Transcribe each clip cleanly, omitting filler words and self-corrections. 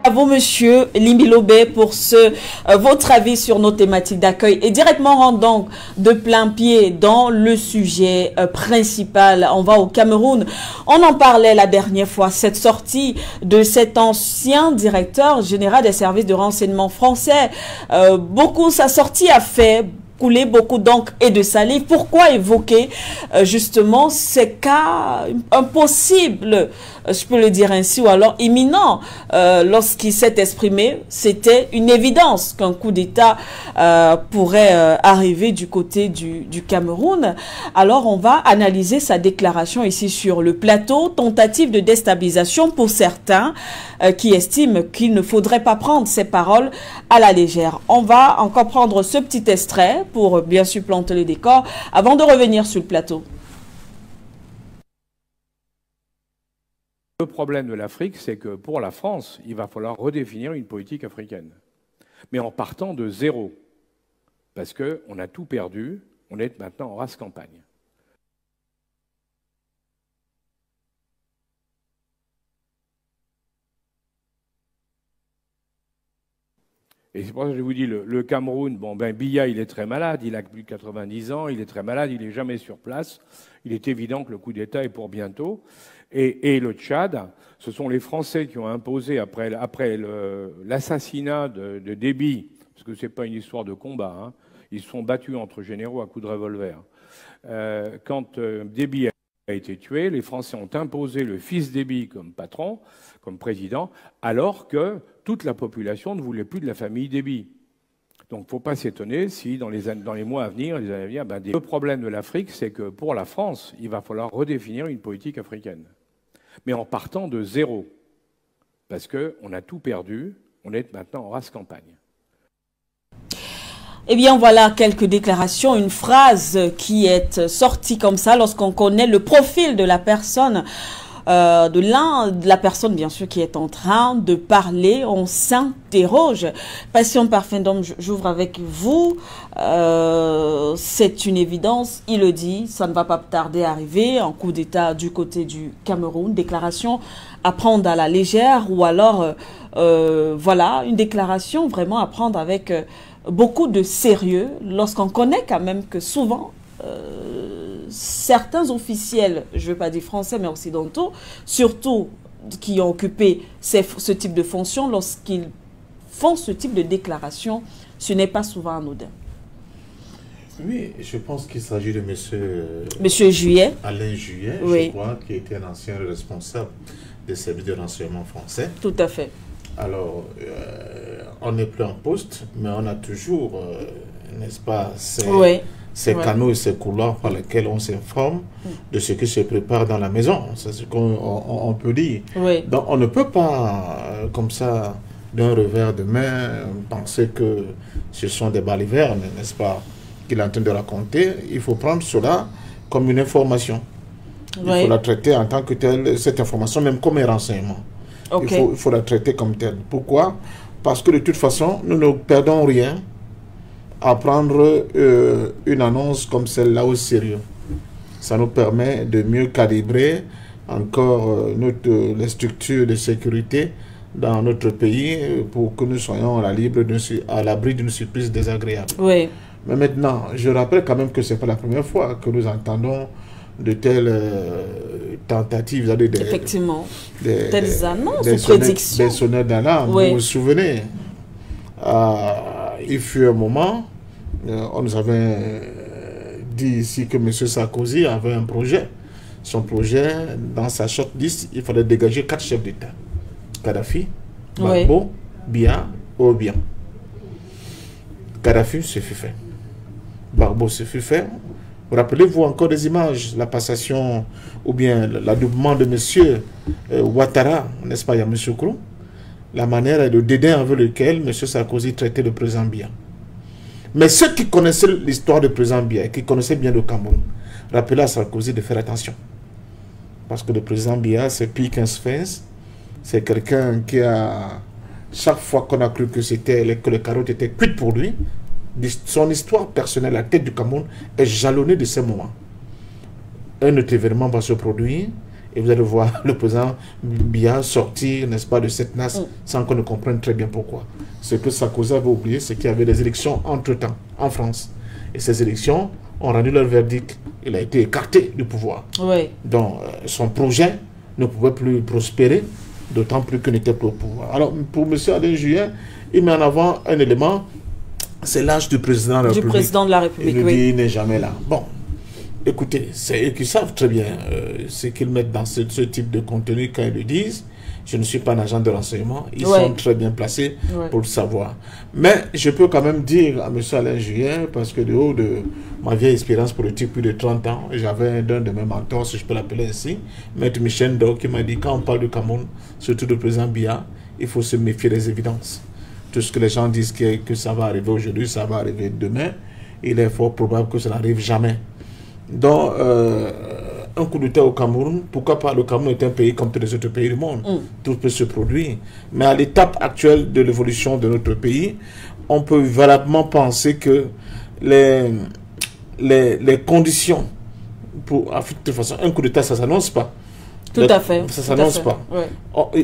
À vous, monsieur Limbilobé, pour votre avis sur nos thématiques d'accueil. Et directement rentrons de plein pied dans le sujet principal. On va au Cameroun. On en parlait la dernière fois, cette sortie de cet ancien directeur général des services de renseignement français. Sa sortie a fait couler beaucoup d'encre et de salive. Pourquoi évoquer justement ces cas impossibles, je peux le dire ainsi, ou alors imminents? Lorsqu'il s'est exprimé, c'était une évidence qu'un coup d'État pourrait arriver du côté du Cameroun. Alors on va analyser sa déclaration ici sur le plateau. Tentative de déstabilisation pour certains qui estiment qu'il ne faudrait pas prendre ces paroles à la légère. On va encore prendre ce petit extrait pour bien sûr planter le décor avant de revenir sur le plateau. Le problème de l'Afrique, c'est que pour la France, il va falloir redéfinir une politique africaine. Mais en partant de zéro. Parce qu'on a tout perdu, on est maintenant en race campagne. Et c'est pour ça que je vous dis, le Cameroun, Biya, il est très malade, il a plus de 90 ans, il est très malade, il n'est jamais sur place. Il est évident que le coup d'État est pour bientôt. Et le Tchad, ce sont les Français qui ont imposé, après l'assassinat de Déby, parce que ce n'est pas une histoire de combat, hein, ils se sont battus entre généraux à coups de revolver. Quand Déby a été tué, les Français ont imposé le fils Déby comme patron, comme président, alors que toute la population ne voulait plus de la famille Déby. Donc il ne faut pas s'étonner si dans les mois à venir, les années à venir, le problème de l'Afrique, c'est que pour la France, il va falloir redéfinir une politique africaine. Mais en partant de zéro. Parce qu'on a tout perdu, on est maintenant en race campagne. Eh bien, voilà quelques déclarations, une phrase qui est sortie comme ça lorsqu'on connaît le profil de la personne, de la personne, bien sûr, qui est en train de parler. On s'interroge. Passion Parfum d'homme, j'ouvre avec vous. C'est une évidence, il le dit, ça ne va pas tarder à arriver. Un coup d'État du côté du Cameroun, déclaration à prendre à la légère, ou alors, voilà, une déclaration vraiment à prendre avec beaucoup de sérieux, lorsqu'on connaît quand même que souvent, certains officiels, je ne veux pas dire français, mais occidentaux, surtout qui ont occupé ce type de fonction, lorsqu'ils font ce type de déclaration, ce n'est pas souvent anodin. Oui, je pense qu'il s'agit de Monsieur Juillet. Alain Juillet, oui. Je crois, qui était un ancien responsable des services de renseignement français. Tout à fait. Alors, on n'est plus en poste, mais on a toujours, n'est-ce pas, ces canaux et ces couloirs par lesquels on s'informe de ce qui se prépare dans la maison. C'est ce qu'on peut dire. Oui. Donc, on ne peut pas, comme ça, d'un revers de main, penser que ce sont des balivernes, n'est-ce pas, qu'il est en train de raconter. Il faut prendre cela comme une information. Il faut la traiter en tant que telle, cette information, même comme un renseignement. Okay. Il faut la traiter comme telle. Pourquoi? Parce que de toute façon, nous ne perdons rien à prendre une annonce comme celle-là au sérieux. Ça nous permet de mieux calibrer encore les structures de sécurité dans notre pays pour que nous soyons à l'abri d'une surprise désagréable. Oui. Mais maintenant, je rappelle quand même que ce n'est pas la première fois que nous entendons de telles tentatives, effectivement, telles annonces ou prédictions. Des sonneurs d'alarme. Vous vous souvenez, il fut un moment, on nous avait dit ici que M. Sarkozy avait un projet. Son projet, dans sa shortlist, il fallait dégager 4 chefs d'État. Kadhafi, Gbagbo, Biya, Obiang. Kadhafi, ce fut fait. Gbagbo, ce fut fait. Rappelez-vous encore des images, la passation ou bien l'adoubement de M. Ouattara, n'est-ce pas, il y a M. Krou, la manière et le dédain avec lequel M. Sarkozy traitait le président Biya. Mais ceux qui connaissaient l'histoire du président Biya et qui connaissaient bien le Cameroun, rappelaient à Sarkozy de faire attention. Parce que le président Biya, c'est pire qu'un sphinx. C'est quelqu'un qui a, chaque fois qu'on a cru que le carotte était cuite pour lui, son histoire personnelle, la tête du Cameroun, est jalonnée de ces moments. Un autre événement va se produire Et vous allez voir le président Biya sortir, n'est-ce pas, de cette nasse sans qu'on ne comprenne très bien pourquoi. Ce que Sarkozy avait oublié, c'est qu'il y avait des élections entre-temps en France. Et ces élections ont rendu leur verdict. Il a été écarté du pouvoir. Oui. Donc, son projet ne pouvait plus prospérer, d'autant plus qu'il n'était plus au pouvoir. Alors, pour M. Alain Juppé, il met en avant un élément, c'est l'âge du président de la République. Du président de la République, il nous oui. dit, il n'est jamais là. Bon, écoutez, c'est eux qui savent très bien ce qu'ils mettent dans ce type de contenu quand ils le disent. Je ne suis pas un agent de renseignement. Ils sont très bien placés pour le savoir. Mais je peux quand même dire à M. Alain Juppé, parce que de haut de ma vieille expérience politique, plus de 30 ans, j'avais un de mes mentors, si je peux l'appeler ainsi, Maître Michel Ndo, qui m'a dit, quand on parle du Cameroun, surtout du président Biya, il faut se méfier des évidences. Tout ce que les gens disent que ça va arriver aujourd'hui, ça va arriver demain, il est fort probable que ça n'arrive jamais. Donc, un coup d'État au Cameroun, pourquoi pas, le Cameroun est un pays comme tous les autres pays du monde. Tout peut se produire. Mais à l'étape actuelle de l'évolution de notre pays, on peut valablement penser que les conditions pour... De toute façon, un coup d'État, ça ne s'annonce pas. Tout à fait. Ça ne s'annonce pas. Ouais.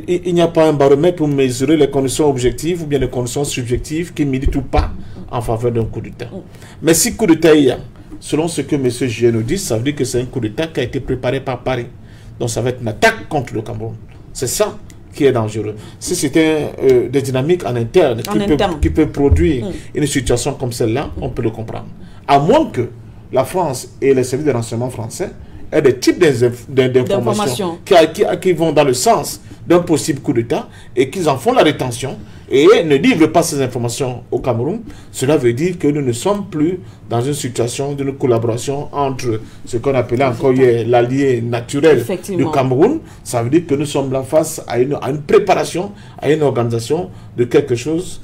Il n'y a pas un baromètre pour mesurer les conditions objectives ou bien les conditions subjectives qui militent ou pas en faveur d'un coup d'État. Mais si coup d'État il y a, selon ce que M. Juppé nous dit, ça veut dire que c'est un coup d'État qui a été préparé par Paris. Donc ça va être une attaque contre le Cameroun. C'est ça qui est dangereux. Si c'était des dynamiques en interne qui peuvent produire une situation comme celle-là, on peut le comprendre. À moins que la France et les services de renseignement français aient des types d'informations qui vont dans le sens d'un possible coup d'État et qu'ils en font la rétention et ne livrent pas ces informations au Cameroun. Cela veut dire que nous ne sommes plus dans une situation d'une collaboration entre ce qu'on appelait encore hier l'allié naturel du Cameroun. Ça veut dire que nous sommes là face à une préparation, à une organisation de quelque chose,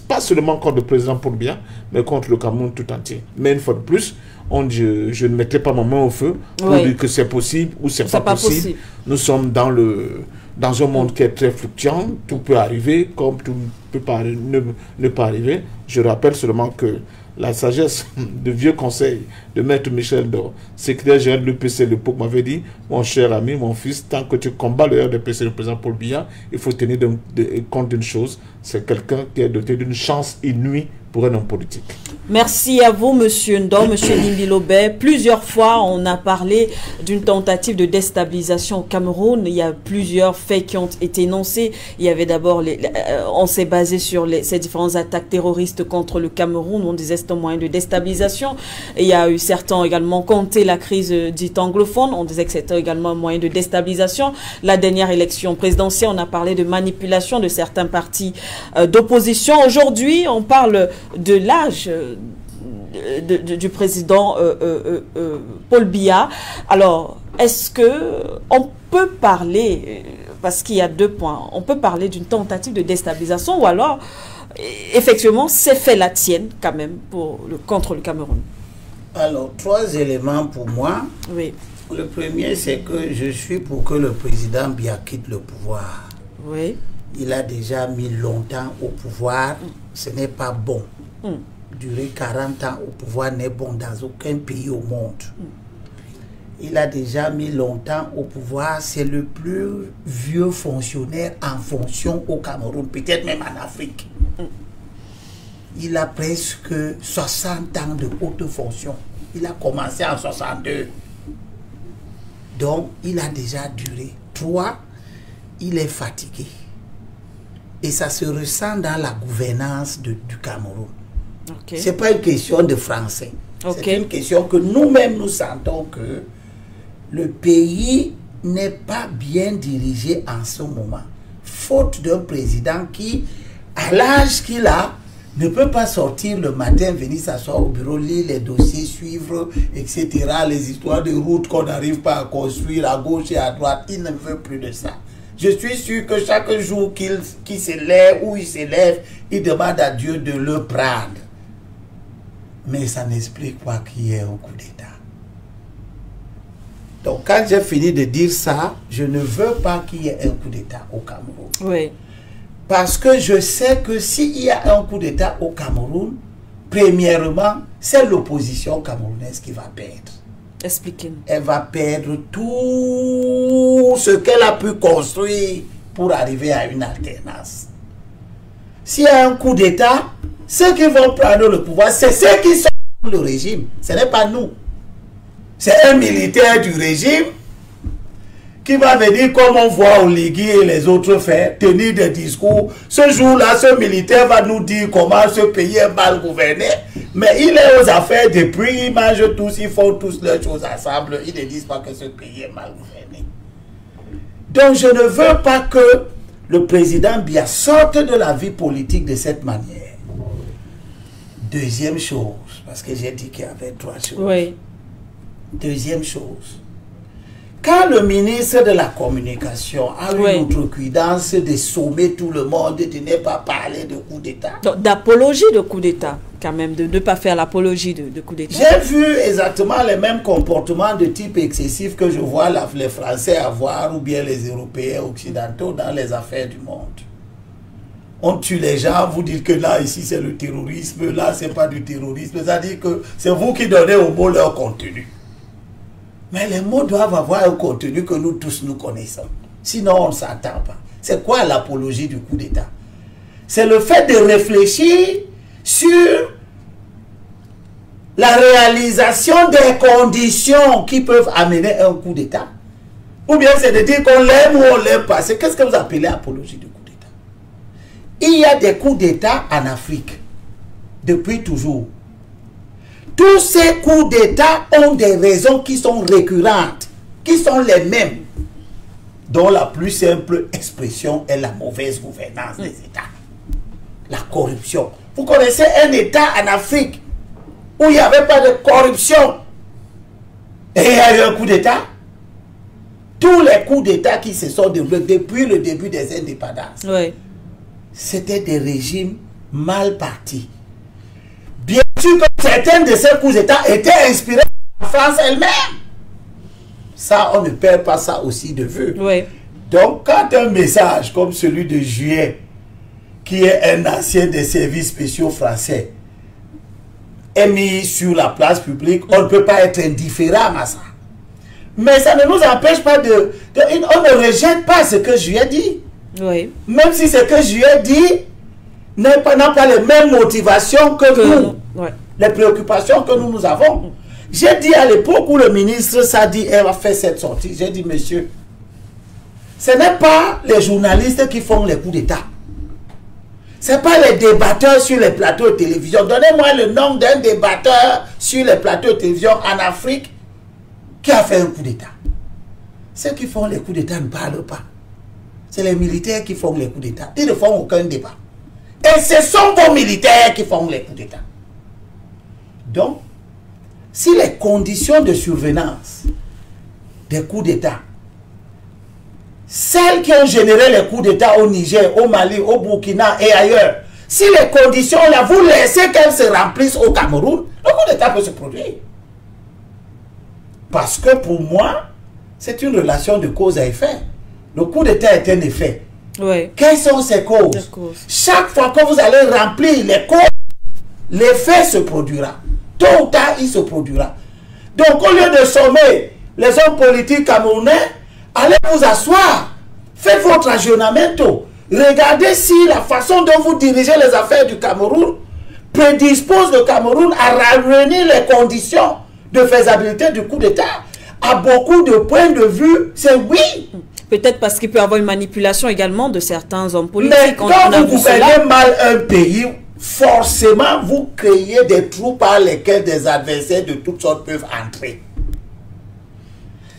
pas seulement contre le président Paul Biya, mais contre le Cameroun tout entier. Mais une fois de plus, je ne mettrai pas ma main au feu pour dire que c'est possible ou c'est pas possible. Nous sommes dans un monde qui est très fluctuant. Tout peut arriver comme tout ne peut pas, ne pas arriver. Je rappelle seulement que la sagesse de vieux conseils de Maître Michel Ndo, secrétaire général de l'UPC de l'époque, m'avait dit, mon cher ami, mon fils, tant que tu combats le RDPC du président Paul Biya, il faut tenir compte d'une chose, c'est quelqu'un qui est doté d'une chance inouïe pour un homme politique. Merci à vous, Monsieur Ndo, Monsieur Limbi Lobé. Plusieurs fois, on a parlé d'une tentative de déstabilisation au Cameroun. Il y a plusieurs faits qui ont été énoncés. Il y avait d'abord, on s'est basé sur ces différentes attaques terroristes contre le Cameroun. On disait que c'est un moyen de déstabilisation. Et il y a eu certains également compté la crise dite anglophone. On disait que c'était également un moyen de déstabilisation. La dernière élection présidentielle, on a parlé de manipulation de certains partis d'opposition. Aujourd'hui, on parle de l'âge du président Paul Biya. Alors, est-ce que on peut parler, parce qu'il y a deux points, on peut parler d'une tentative de déstabilisation ou alors, effectivement, ces faits la tiennent quand même contre le Cameroun? Alors, trois éléments pour moi. Oui. Le premier, c'est que je suis pour que le président Biya quitte le pouvoir. Oui. Il a déjà mis longtemps au pouvoir. Ce n'est pas bon. Durer 40 ans au pouvoir n'est bon dans aucun pays au monde. Il a déjà mis longtemps au pouvoir. C'est le plus vieux fonctionnaire en fonction au Cameroun, peut-être même en Afrique. Il a presque 60 ans de haute fonction. Il a commencé en 62. Donc, il a déjà duré. 3, il est fatigué. Et ça se ressent dans la gouvernance du Cameroun. Okay. Ce n'est pas une question de français. Okay. C'est une question que nous-mêmes nous sentons que le pays n'est pas bien dirigé en ce moment. Faute d'un président qui, à l'âge qu'il a, ne peut pas sortir le matin, venir s'asseoir au bureau, lire les dossiers, suivre, etc. Les histoires de routes qu'on n'arrive pas à construire à gauche et à droite. Il ne veut plus de ça. Je suis sûr que chaque jour qu'il se lève ou il se lève, il demande à Dieu de le prendre. Mais ça n'explique pas qu'il y ait un coup d'État. Donc quand j'ai fini de dire ça, je ne veux pas qu'il y ait un coup d'État au Cameroun. Oui. Parce que je sais que s'il y a un coup d'État au Cameroun, premièrement, c'est l'opposition camerounaise qui va perdre. Expliquez-nous. Elle va perdre tout ce qu'elle a pu construire pour arriver à une alternance. S'il y a un coup d'État, ceux qui vont prendre le pouvoir, c'est ceux qui sont le régime. Ce n'est pas nous. C'est un militaire du régime qui va venir, comme on voit Oligui et les autres faire, tenir des discours. Ce jour-là, ce militaire va nous dire comment ce pays est mal gouverné. Mais il est aux affaires depuis, ils mangent tous, ils font tous leurs choses ensemble. Ils ne disent pas que ce pays est mal gouverné. Donc je ne veux pas que le président Biya sorte de la vie politique de cette manière. Deuxième chose, parce que j'ai dit qu'il y avait 3 choses. Oui. Deuxième chose. Quand le ministre de la Communication a eu l'outrecuidance de sommer tout le monde, de ne pas parler de coup d'État. D'apologie de coup d'État, quand même, de ne pas faire l'apologie de coup d'État. J'ai vu exactement les mêmes comportements de type excessif que je vois les Français avoir, ou bien les Européens occidentaux dans les affaires du monde. On tue les gens, vous dites que là, ici, c'est le terrorisme, là, c'est pas du terrorisme. C'est-à-dire que c'est vous qui donnez aux mots leur contenu. Mais les mots doivent avoir un contenu que nous tous nous connaissons. Sinon, on ne s'entend pas. C'est quoi l'apologie du coup d'État? C'est le fait de réfléchir sur la réalisation des conditions qui peuvent amener un coup d'État. Ou bien c'est de dire qu'on l'aime ou on ne l'aime pas. Qu'est-ce que vous appelez apologie du coup d'État? Il y a des coups d'État en Afrique, depuis toujours. Tous ces coups d'État ont des raisons qui sont récurrentes, qui sont les mêmes, dont la plus simple expression est la mauvaise gouvernance des États. La corruption. Vous connaissez un État en Afrique où il n'y avait pas de corruption et il y a eu un coup d'État? Tous les coups d'État qui se sont développés depuis le début des indépendances, c'était des régimes mal partis. Bien sûr que certains de ces coups d'État étaient inspirés par la France elle-même. Ça, on ne perd pas ça aussi de vue. Donc, quand un message comme celui de Juillet, qui est un ancien des services spéciaux français, est mis sur la place publique, on ne peut pas être indifférent à ça. Mais ça ne nous empêche pas on ne rejette pas ce que Juillet dit. Même si ce que Juillet dit n'a pas les mêmes motivations que nous, les préoccupations que nous avons. J'ai dit à l'époque où le ministre Sadi a fait cette sortie, j'ai dit, monsieur, ce n'est pas les journalistes qui font les coups d'État. Ce n'est pas les débatteurs sur les plateaux de télévision. Donnez-moi le nom d'un débatteur sur les plateaux de télévision en Afrique qui a fait un coup d'État. Ceux qui font les coups d'État ne parlent pas. C'est les militaires qui font les coups d'État. Ils ne font aucun débat. Et ce sont vos militaires qui font les coups d'État. Donc, si les conditions de survenance des coups d'État, celles qui ont généré les coups d'État au Niger, au Mali, au Burkina et ailleurs, si les conditions là, vous laissez qu'elles se remplissent au Cameroun, le coup d'État peut se produire. Parce que pour moi, c'est une relation de cause à effet. Le coup d'État est un effet. Quelles sont ces causes? Chaque fois que vous allez remplir les causes, l'effet se produira. Tôt ou tard, il se produira. Donc, au lieu de sommer les hommes politiques camerounais, allez vous asseoir. Faites votre aggiornamento. Regardez si la façon dont vous dirigez les affaires du Cameroun prédispose le Cameroun à réunir les conditions de faisabilité du coup d'État. À beaucoup de points de vue, c'est oui. Peut-être parce qu'il peut y avoir une manipulation également de certains hommes politiques. Mais quand vous gouvernez mal un pays, forcément, vous créez des trous par lesquels des adversaires de toutes sortes peuvent entrer.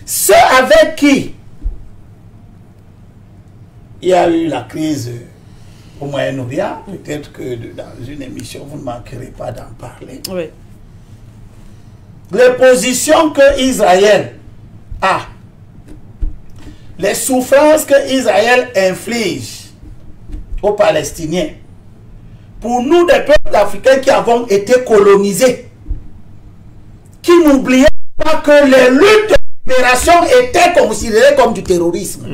Ceux avec qui il y a eu la crise au Moyen-Orient, peut-être que dans une émission, vous ne manquerez pas d'en parler. Les positions que Israël a, les souffrances que Israël inflige aux Palestiniens, pour nous, des peuples africains qui avons été colonisés, qui n'oubliaient pas que les luttes de libération étaient considérées comme du terrorisme.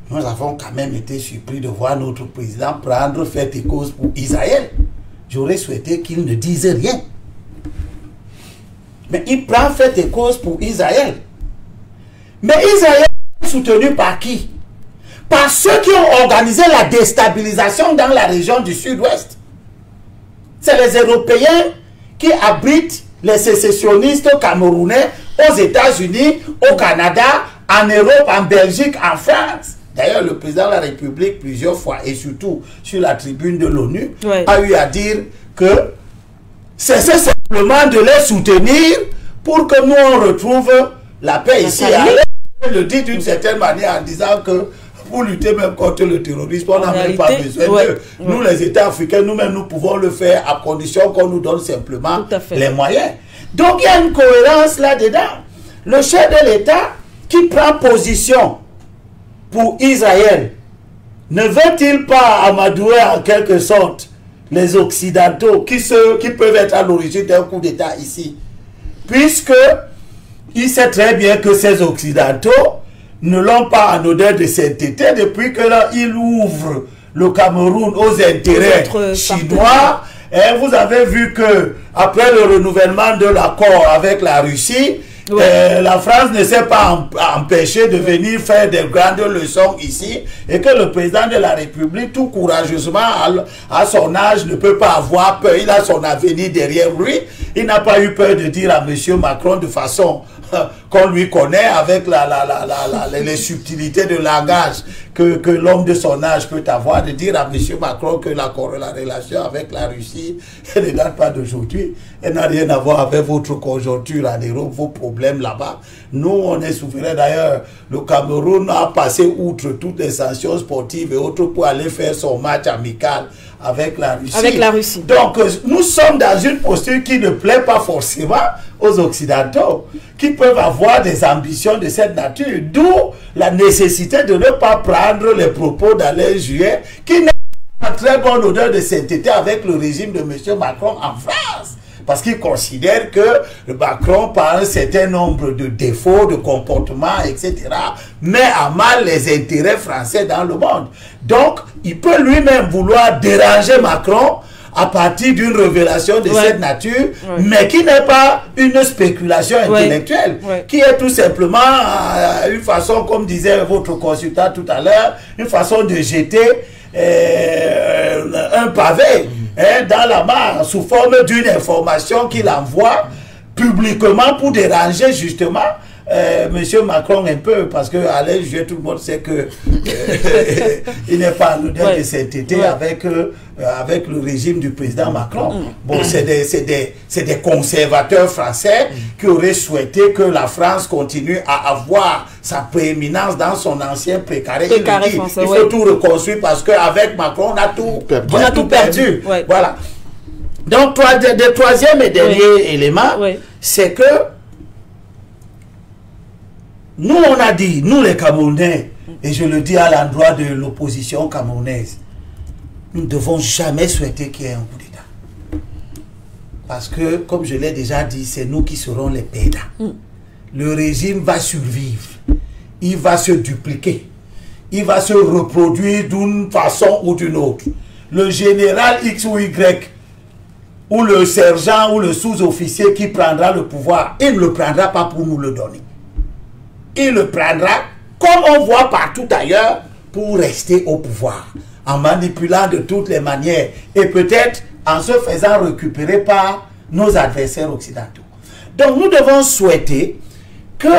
Nous avons quand même été surpris de voir notre président prendre fait et cause pour Israël. J'aurais souhaité qu'il ne dise rien. Mais il prend fait et cause pour Israël. Mais Israël est soutenu par qui? Par ceux qui ont organisé la déstabilisation dans la région du sud-ouest. C'est les Européens qui abritent les sécessionnistes camerounais aux États-Unis, au Canada, en Europe, en Belgique, en France. D'ailleurs, le président de la République, plusieurs fois, et surtout sur la tribune de l'ONU, a eu à dire que c'est simplement de les soutenir pour que nous on retrouve la paix ici. Il le dit d'une certaine manière en disant que pour lutter même contre le terrorisme, on n'a même pas besoin d'eux. Nous, les États africains, nous-mêmes, nous pouvons le faire à condition qu'on nous donne simplement les moyens. Donc, il y a une cohérence là-dedans. Le chef de l'État qui prend position pour Israël, ne veut-il pas amadouer en quelque sorte les Occidentaux qui peuvent être à l'origine d'un coup d'État ici? Puisque il sait très bien que ces Occidentaux ne l'ont pas en odeur de sainteté depuis que là, il ouvre le Cameroun aux intérêts chinois. Et vous avez vu que après le renouvellement de l'accord avec la Russie, la France ne s'est pas empêchée de venir faire des grandes leçons ici, et que le président de la République, tout courageusement, à son âge, ne peut pas avoir peur. Il a son avenir derrière lui. Il n'a pas eu peur de dire à M. Macron de façon qu'on lui connaît, avec les subtilités de langage que l'homme de son âge peut avoir, de dire à M. Macron que la relation avec la Russie ne date pas d'aujourd'hui. Elle n'a rien à voir avec votre conjoncture en Europe, vos problèmes là-bas. Nous, on est souverains. D'ailleurs, le Cameroun a passé outre toutes les sanctions sportives et autres pour aller faire son match amical avec la Russie. Donc, nous sommes dans une posture qui ne plaît pas forcément aux Occidentaux, qui peuvent avoir des ambitions de cette nature. D'où la nécessité de ne pas prendre les propos d'Alain Juet, qui n'a pas très bonne odeur de sainteté avec le régime de M. Macron en France. Parce qu'il considère que Macron, par un certain nombre de défauts, de comportements, etc., met à mal les intérêts français dans le monde. Donc, il peut lui-même vouloir déranger Macron à partir d'une révélation de cette nature, mais qui n'est pas une spéculation intellectuelle, qui est tout simplement une façon, comme disait votre consultant tout à l'heure, une façon de jeter un pavé dans la mare sous forme d'une information qu'il envoie publiquement pour déranger justement Monsieur Macron un peu, parce que Alain Juet, tout le monde sait que il n'est pas en odeur de sainteté avec le régime du président Macron. Bon, c'est des conservateurs français qui auraient souhaité que la France continue à avoir sa prééminence dans son ancien précaré. Il faut tout reconstruire parce qu'avec Macron, on a tout perdu. Voilà. Donc, le troisième et dernier élément, c'est que nous, on a dit, nous les Camerounais, et je le dis à l'endroit de l'opposition camerounaise, nous ne devons jamais souhaiter qu'il y ait un coup d'État. Parce que, comme je l'ai déjà dit, c'est nous qui serons les perdants. Le régime va survivre, il va se dupliquer, il va se reproduire d'une façon ou d'une autre. Le général X ou Y, ou le sergent ou le sous-officier qui prendra le pouvoir, il ne le prendra pas pour nous le donner. Il le prendra, comme on voit partout ailleurs, pour rester au pouvoir, en manipulant de toutes les manières, et peut-être en se faisant récupérer par nos adversaires occidentaux. Donc nous devons souhaiter que,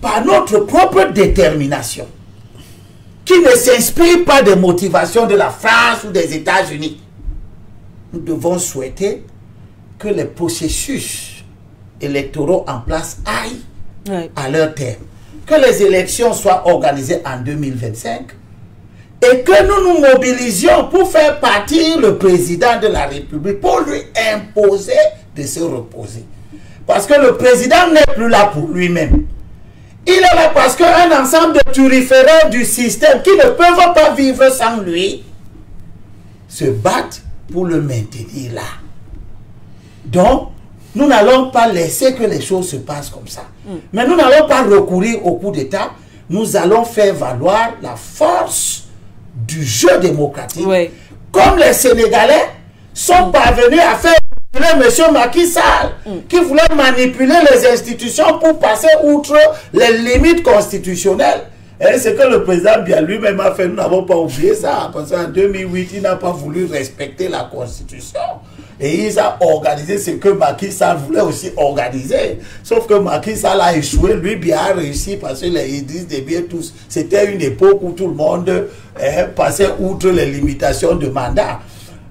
par notre propre détermination, qui ne s'inspire pas des motivations de la France ou des États-Unis, nous devons souhaiter que les processus électoraux en place aillent à leur terme. Que les élections soient organisées en 2025 et que nous nous mobilisions pour faire partir le président de la République, pour lui imposer de se reposer. Parce que le président n'est plus là pour lui-même. Il est là parce qu'un ensemble de turiféraires du système qui ne peuvent pas vivre sans lui se battent pour le maintenir là. Donc, nous n'allons pas laisser que les choses se passent comme ça. Mais nous n'allons pas recourir au coup d'État. Nous allons faire valoir la force du jeu démocratique. Comme les Sénégalais sont parvenus à faire M. Macky Sall, qui voulait manipuler les institutions pour passer outre les limites constitutionnelles. Et c'est que le président Biya lui-même a fait, nous n'avons pas oublié ça, parce qu'en 2008, il n'a pas voulu respecter la Constitution. Et il a organisé ce que Macky Sall voulait aussi organiser. Sauf que Macky Sall a échoué, lui Biya a réussi, parce que les Idriss Déby tous, c'était une époque où tout le monde passait outre les limitations de mandat.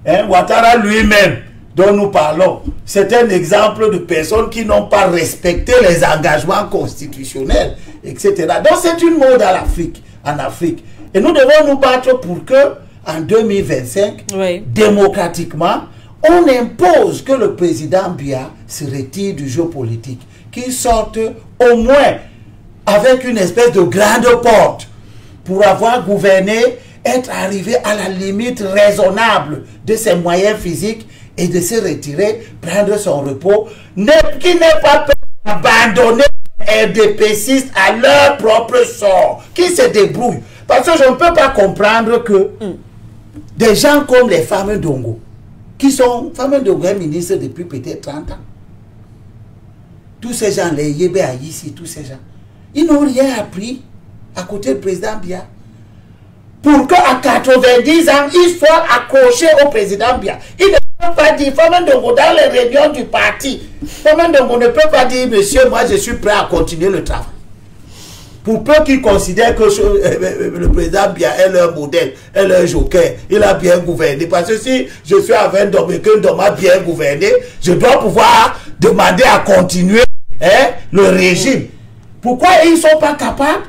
Ouattara lui-même, dont nous parlons, c'est un exemple de personnes qui n'ont pas respecté les engagements constitutionnels, etc. Donc c'est une mode en Afrique. Et nous devons nous battre pour que, en 2025, démocratiquement, on impose que le président Biya se retire du jeu politique, qu'il sorte au moins avec une espèce de grande porte pour avoir gouverné, être arrivé à la limite raisonnable de ses moyens physiques et de se retirer, prendre son repos, qui n'est pas abandonner les RDPCistes à leur propre sort, qui se débrouillent. Parce que je ne peux pas comprendre que des gens comme les femmes d'Ongo, qui sont femmes d'Ongo ministres depuis peut-être 30 ans, tous ces gens, les Yébé Aïssi, tous ces gens, ils n'ont rien appris à côté du président Biya. Pour qu'à 90 ans, ils soient accrochés au président Biya. Ils ne peuvent pas dire, Femme Ndongo, dans les réunions du parti, Femme Ndongo ne peut pas dire, monsieur, moi je suis prêt à continuer le travail. Pour peu qu'ils considèrent que le président Biya est leur modèle, est leur joker, il a bien gouverné. Parce que si je suis avec Ndongo et que Ndongo a bien gouverné, je dois pouvoir demander à continuer le régime. Pourquoi ils ne sont pas capables?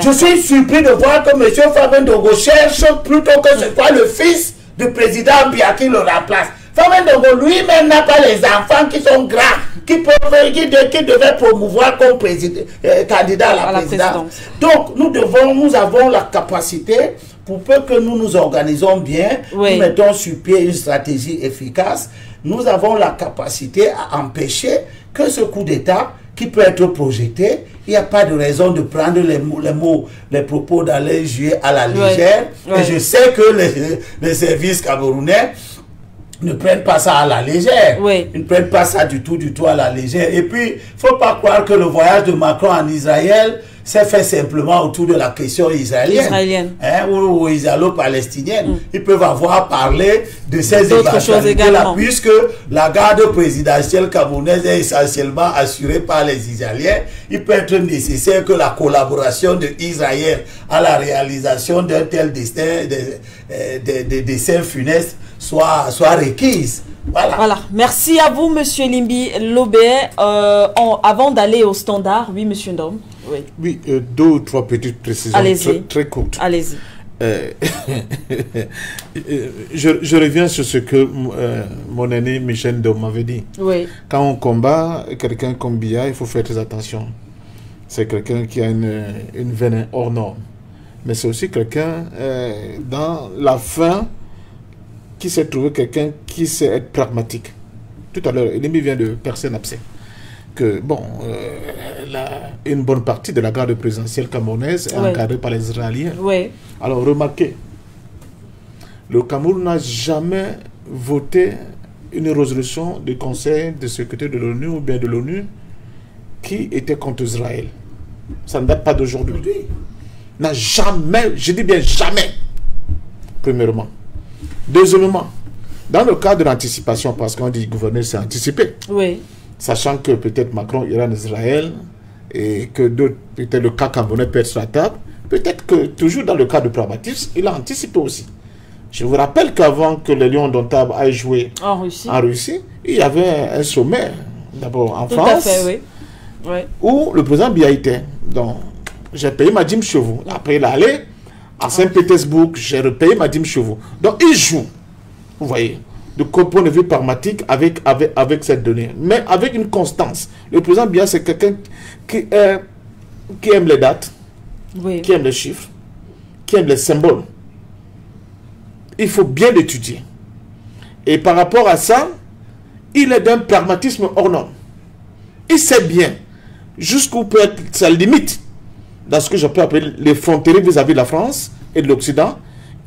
Je suis surpris de voir que M. Fabien Ndongo cherche plutôt que ce soit le fils du président Biya qui le remplace. Fabien Ndongo lui-même n'a pas les enfants qui sont grands, qui devaient promouvoir comme candidat à la présidence. Donc nous avons la capacité, pour peu que nous nous organisons bien, nous mettons sur pied une stratégie efficace, nous avons la capacité à empêcher que ce coup d'État qui peut être projeté, il n'y a pas de raison de prendre les propos d'Alain Juppé à la légère. Et je sais que les services camerounais ne prennent pas ça à la légère. Ils ne prennent pas ça du tout à la légère. Et puis, il ne faut pas croire que le voyage de Macron en Israël s'est fait simplement autour de la question israélienne. Ou israélo-palestinienne. Ils peuvent avoir parlé de ces éventualités-là, puisque la garde présidentielle camerounaise est essentiellement assurée par les Israéliens. Il peut être nécessaire que la collaboration de Israël à la réalisation d'un tel destin, des desseins funestes, soit requise. Voilà. Merci à vous, Monsieur Limbi Lobé. Avant d'aller au standard, oui, Monsieur Ndom. Oui, deux ou trois petites précisions très courtes. Allez-y. Je reviens sur ce que mon aîné Michel Ndom m'avait dit. Quand on combat quelqu'un comme Biya, il faut faire très attention. C'est quelqu'un qui a une veine hors norme. Mais c'est aussi quelqu'un dans la fin qui s'est trouvé quelqu'un qui sait être pragmatique. Tout à l'heure, Elimi vient de percer un abcès. Que, bon, une bonne partie de la garde présidentielle camerounaise est encadrée par les Israéliens. Alors, remarquez, le Cameroun n'a jamais voté une résolution du Conseil de sécurité de l'ONU ou bien de l'ONU qui était contre Israël. Ça ne date pas d'aujourd'hui. N'a jamais, je dis bien jamais, premièrement. Deuxièmement, dans le cadre de l'anticipation, parce qu'on dit gouverner, c'est anticiper. Sachant que peut-être Macron ira en Israël et que peut-être le cas camerounais peut être sur la table, peut-être que toujours dans le cas de pragmatisme, il a anticipé aussi. Je vous rappelle qu'avant que les Lions d'Ontable aillent jouer en Russie, il y avait un sommet, d'abord en France, où le président Biya était. Donc, j'ai payé ma dîme chevaux. Après, il est allé à Saint-Pétersbourg, j'ai repayé ma dîme chevaux. Donc, il joue, vous voyez, de point de vue pragmatique avec cette donnée. Mais avec une constance. Le président Biya, c'est quelqu'un qui aime les dates, qui aime les chiffres, qui aime les symboles. Il faut bien l'étudier. Et par rapport à ça, il est d'un pragmatisme hors norme. Il sait bien jusqu'où peut être sa limite dans ce que je peux appeler l'effronterie vis-à-vis de la France et de l'Occident.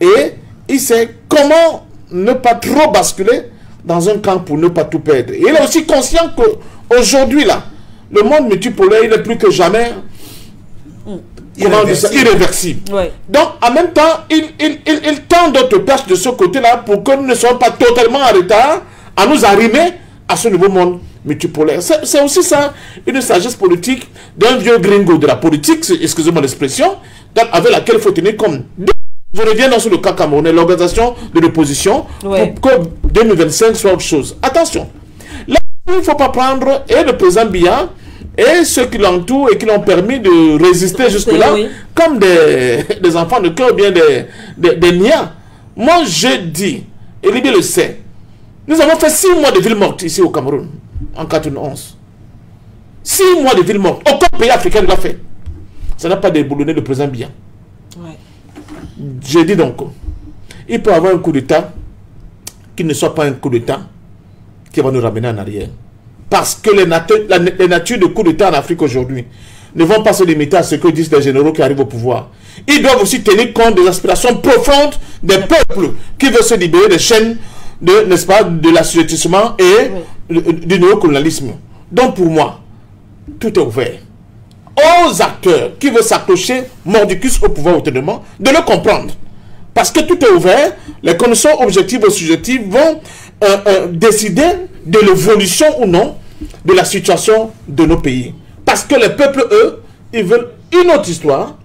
Et il sait comment ne pas trop basculer dans un camp pour ne pas tout perdre. Et il est aussi conscient qu'aujourd'hui, là, le monde multipolaire, il est plus que jamais irréversible. Ouais. Donc, en même temps, il tend d'autres perches de ce côté-là pour que nous ne soyons pas totalement en retard à nous arrimer à ce nouveau monde multipolaire. C'est aussi ça, une sagesse politique d'un vieux gringo de la politique, excusez-moi l'expression, avec laquelle il faut tenir compte. Je reviens dans le cas camerounais, l'organisation de l'opposition, pour que 2025 soit autre chose. Attention, là, il ne faut pas prendre, et le président Biya, et ceux qui l'entourent et qui l'ont permis de résister jusque-là, comme des enfants de cœur ou bien des niais. Moi, je dis, et Libye le sait, nous avons fait 6 mois de ville morte ici au Cameroun, en 91. 6 mois de ville morte. Aucun pays africain ne l'a fait. Ça n'a pas déboulonné le président Biya. Ouais. Je dis donc, il peut y avoir un coup d'État qui ne soit pas un coup d'État qui va nous ramener en arrière. Parce que les natures de coup d'État en Afrique aujourd'hui ne vont pas se limiter à ce que disent les généraux qui arrivent au pouvoir. Ils doivent aussi tenir compte des aspirations profondes des peuples qui veulent se libérer des chaînes n'est-ce pas, de l'assujettissement et du néocolonialisme. Donc pour moi, tout est ouvert aux acteurs qui veulent s'accrocher mordicus au pouvoir autonome de le comprendre. Parce que tout est ouvert, les conditions objectives et subjectives vont décider de l'évolution ou non de la situation de nos pays. Parce que les peuples, eux, ils veulent une autre histoire,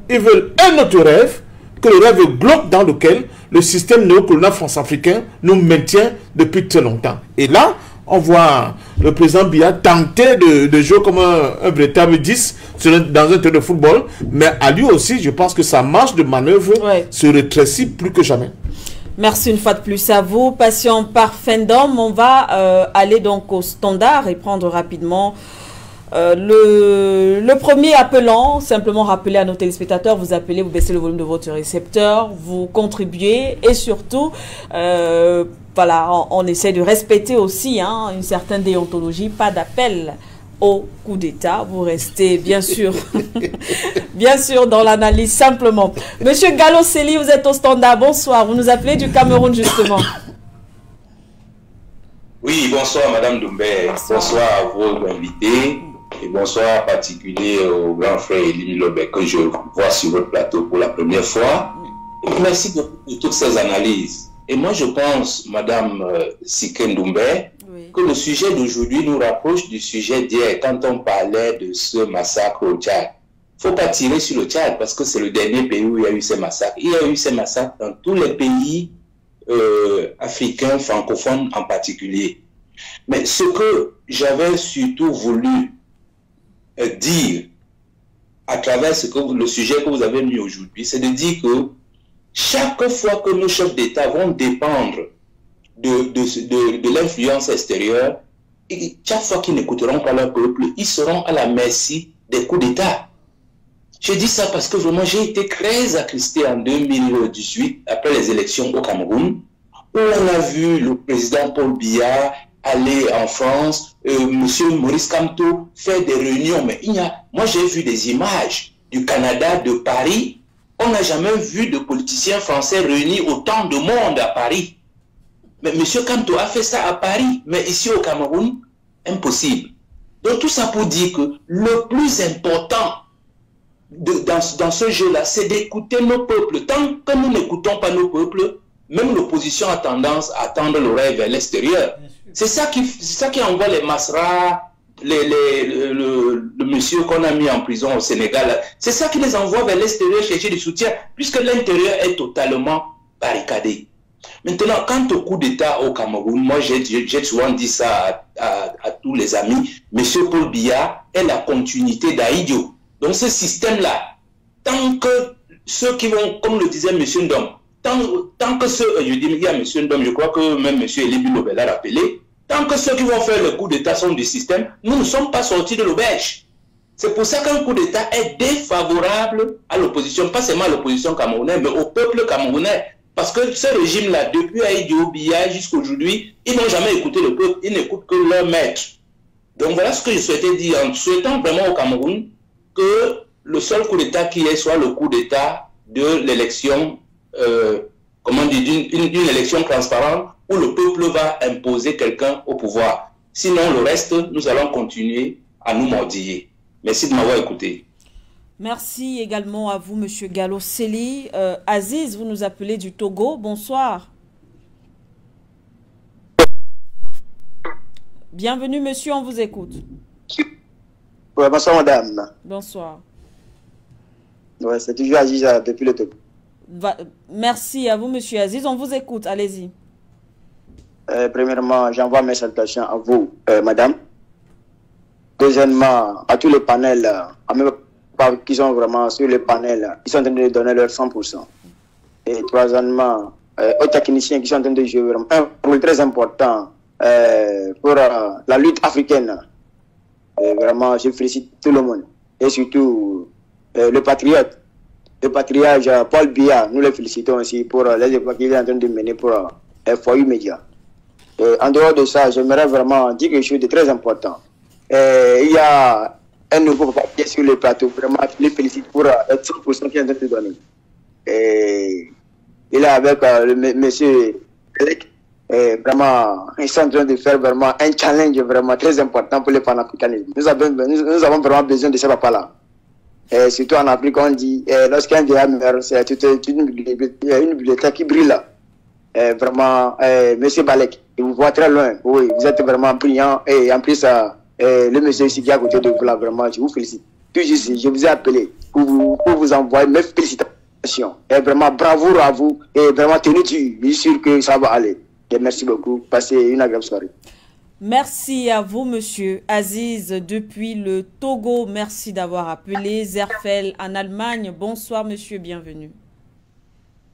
ils veulent un autre rêve, que le rêve glauque dans lequel le système néocolonial france-africain nous maintient depuis très longtemps. Et là, on voit le président Biya tenter de jouer comme un véritable 10 dans un terrain de football, mais à lui aussi, je pense que sa marge de manœuvre se rétrécit plus que jamais. Merci une fois de plus à vous. Patient Parfendom, on va aller donc au standard et prendre rapidement le premier appelant. Simplement rappeler à nos téléspectateurs, vous appelez, vous baissez le volume de votre récepteur, vous contribuez et surtout, voilà, on essaie de respecter aussi une certaine déontologie, pas d'appel au coup d'État. Vous restez bien sûr, bien sûr dans l'analyse simplement. Monsieur Gallo Sely, vous êtes au standard. Bonsoir. Vous nous appelez du Cameroun justement. Oui, bonsoir Madame Doumbé. Bonsoir à vos invités et bonsoir en particulier au grand frère Elie Lobé que je vois sur votre plateau pour la première fois. Merci pour toutes ces analyses. Et moi je pense, Madame Siken Doumbé, que le sujet d'aujourd'hui nous rapproche du sujet d'hier quand on parlait de ce massacre au Tchad. Il ne faut pas tirer sur le Tchad parce que c'est le dernier pays où il y a eu ces massacres. Il y a eu ces massacres dans tous les pays africains, francophones en particulier. Mais ce que j'avais surtout voulu dire à travers le sujet que vous avez mis aujourd'hui, c'est de dire que chaque fois que nos chefs d'État vont dépendre de l'influence extérieure, et chaque fois qu'ils n'écouteront pas leur peuple, ils seront à la merci des coups d'État. Je dis ça parce que vraiment j'ai été très attristé en 2018, après les élections au Cameroun, où on a vu le président Paul Biya aller en France, monsieur Maurice Kamto faire des réunions, mais moi j'ai vu des images du Canada, de Paris. On n'a jamais vu de politiciens français réunis autant de monde à Paris. Mais M. Kamto a fait ça à Paris, mais ici au Cameroun, impossible. Donc tout ça pour dire que le plus important dans ce jeu-là, c'est d'écouter nos peuples. Tant que nous n'écoutons pas nos peuples, même l'opposition a tendance à tendre l'oreille vers l'extérieur. C'est ça qui envoie les Masra, le monsieur qu'on a mis en prison au Sénégal. C'est ça qui les envoie vers l'extérieur chercher du soutien, puisque l'intérieur est totalement barricadé. Maintenant, quant au coup d'État au Cameroun, moi j'ai souvent dit ça à tous les amis, monsieur Paul Biya est la continuité d'Aïdio. Donc ce système-là, tant que ceux qui vont, comme le disait monsieur Ndom, tant que ceux, je dis, il y a monsieur Ndom, je crois que même monsieur Elie Lobé l'a rappelé, tant que ceux qui vont faire le coup d'État sont du système, nous ne sommes pas sortis de l'auberge. C'est pour ça qu'un coup d'État est défavorable à l'opposition, pas seulement à l'opposition camerounaise, mais au peuple camerounais. Parce que ce régime-là, depuis Aïdio Biya jusqu'à aujourd'hui, ils n'ont jamais écouté le peuple, ils n'écoutent que leur maître. Donc voilà ce que je souhaitais dire, en souhaitant vraiment au Cameroun que le seul coup d'État qui est soit le coup d'État de l'élection, comment dire, d'une élection transparente où le peuple va imposer quelqu'un au pouvoir. Sinon, le reste, nous allons continuer à nous mordiller. Merci de m'avoir écouté. Merci également à vous, Monsieur Gallo Seli. Aziz, vous nous appelez du Togo. Bonsoir. Bienvenue, monsieur, on vous écoute. Ouais, bonsoir, madame. Bonsoir. Ouais, c'est toujours Aziz depuis le Togo. Merci à vous, monsieur Aziz. On vous écoute. Allez-y. Premièrement, j'envoie mes salutations à vous, madame. Deuxièmement, à tous les panels, à même qui sont vraiment sur les panels, ils sont en train de donner leur 100%. Et troisièmement, aux techniciens qui sont en train de jouer vraiment un rôle très important pour la lutte africaine. Et vraiment, je félicite tout le monde. Et surtout, le patriote, le patriarche Paul Biya, nous le félicitons aussi pour les efforts qu'il est en train de mener pour FOI Média. En dehors de ça, j'aimerais vraiment dire quelque chose de très important. Il y a un nouveau papier sur le plateau. Vraiment, je les félicite pour 100% qu'il est en train de donner. Et il est avec le monsieur Elec. Vraiment, ils sont en train de faire vraiment un challenge vraiment très important pour le panafricanisme. Nous avons vraiment besoin de ce papa-là. Surtout en Afrique, on dit, lorsqu'un vieillard meurt, c'est une bibliothèque qui brille là. Vraiment, monsieur Balek, je vous vois très loin. Oui, vous êtes vraiment brillant. Et en plus, le monsieur ici qui est à côté de vous là, vraiment, je vous félicite. Tout juste, je vous ai appelé pour vous envoyer mes félicitations. Et vraiment, bravo à vous. Et vraiment, tenez-tu. Je suis sûr que ça va aller. Et merci beaucoup. Passez une agréable soirée. Merci à vous, monsieur Aziz, depuis le Togo. Merci d'avoir appelé. Zerfel en Allemagne. Bonsoir, monsieur. Bienvenue.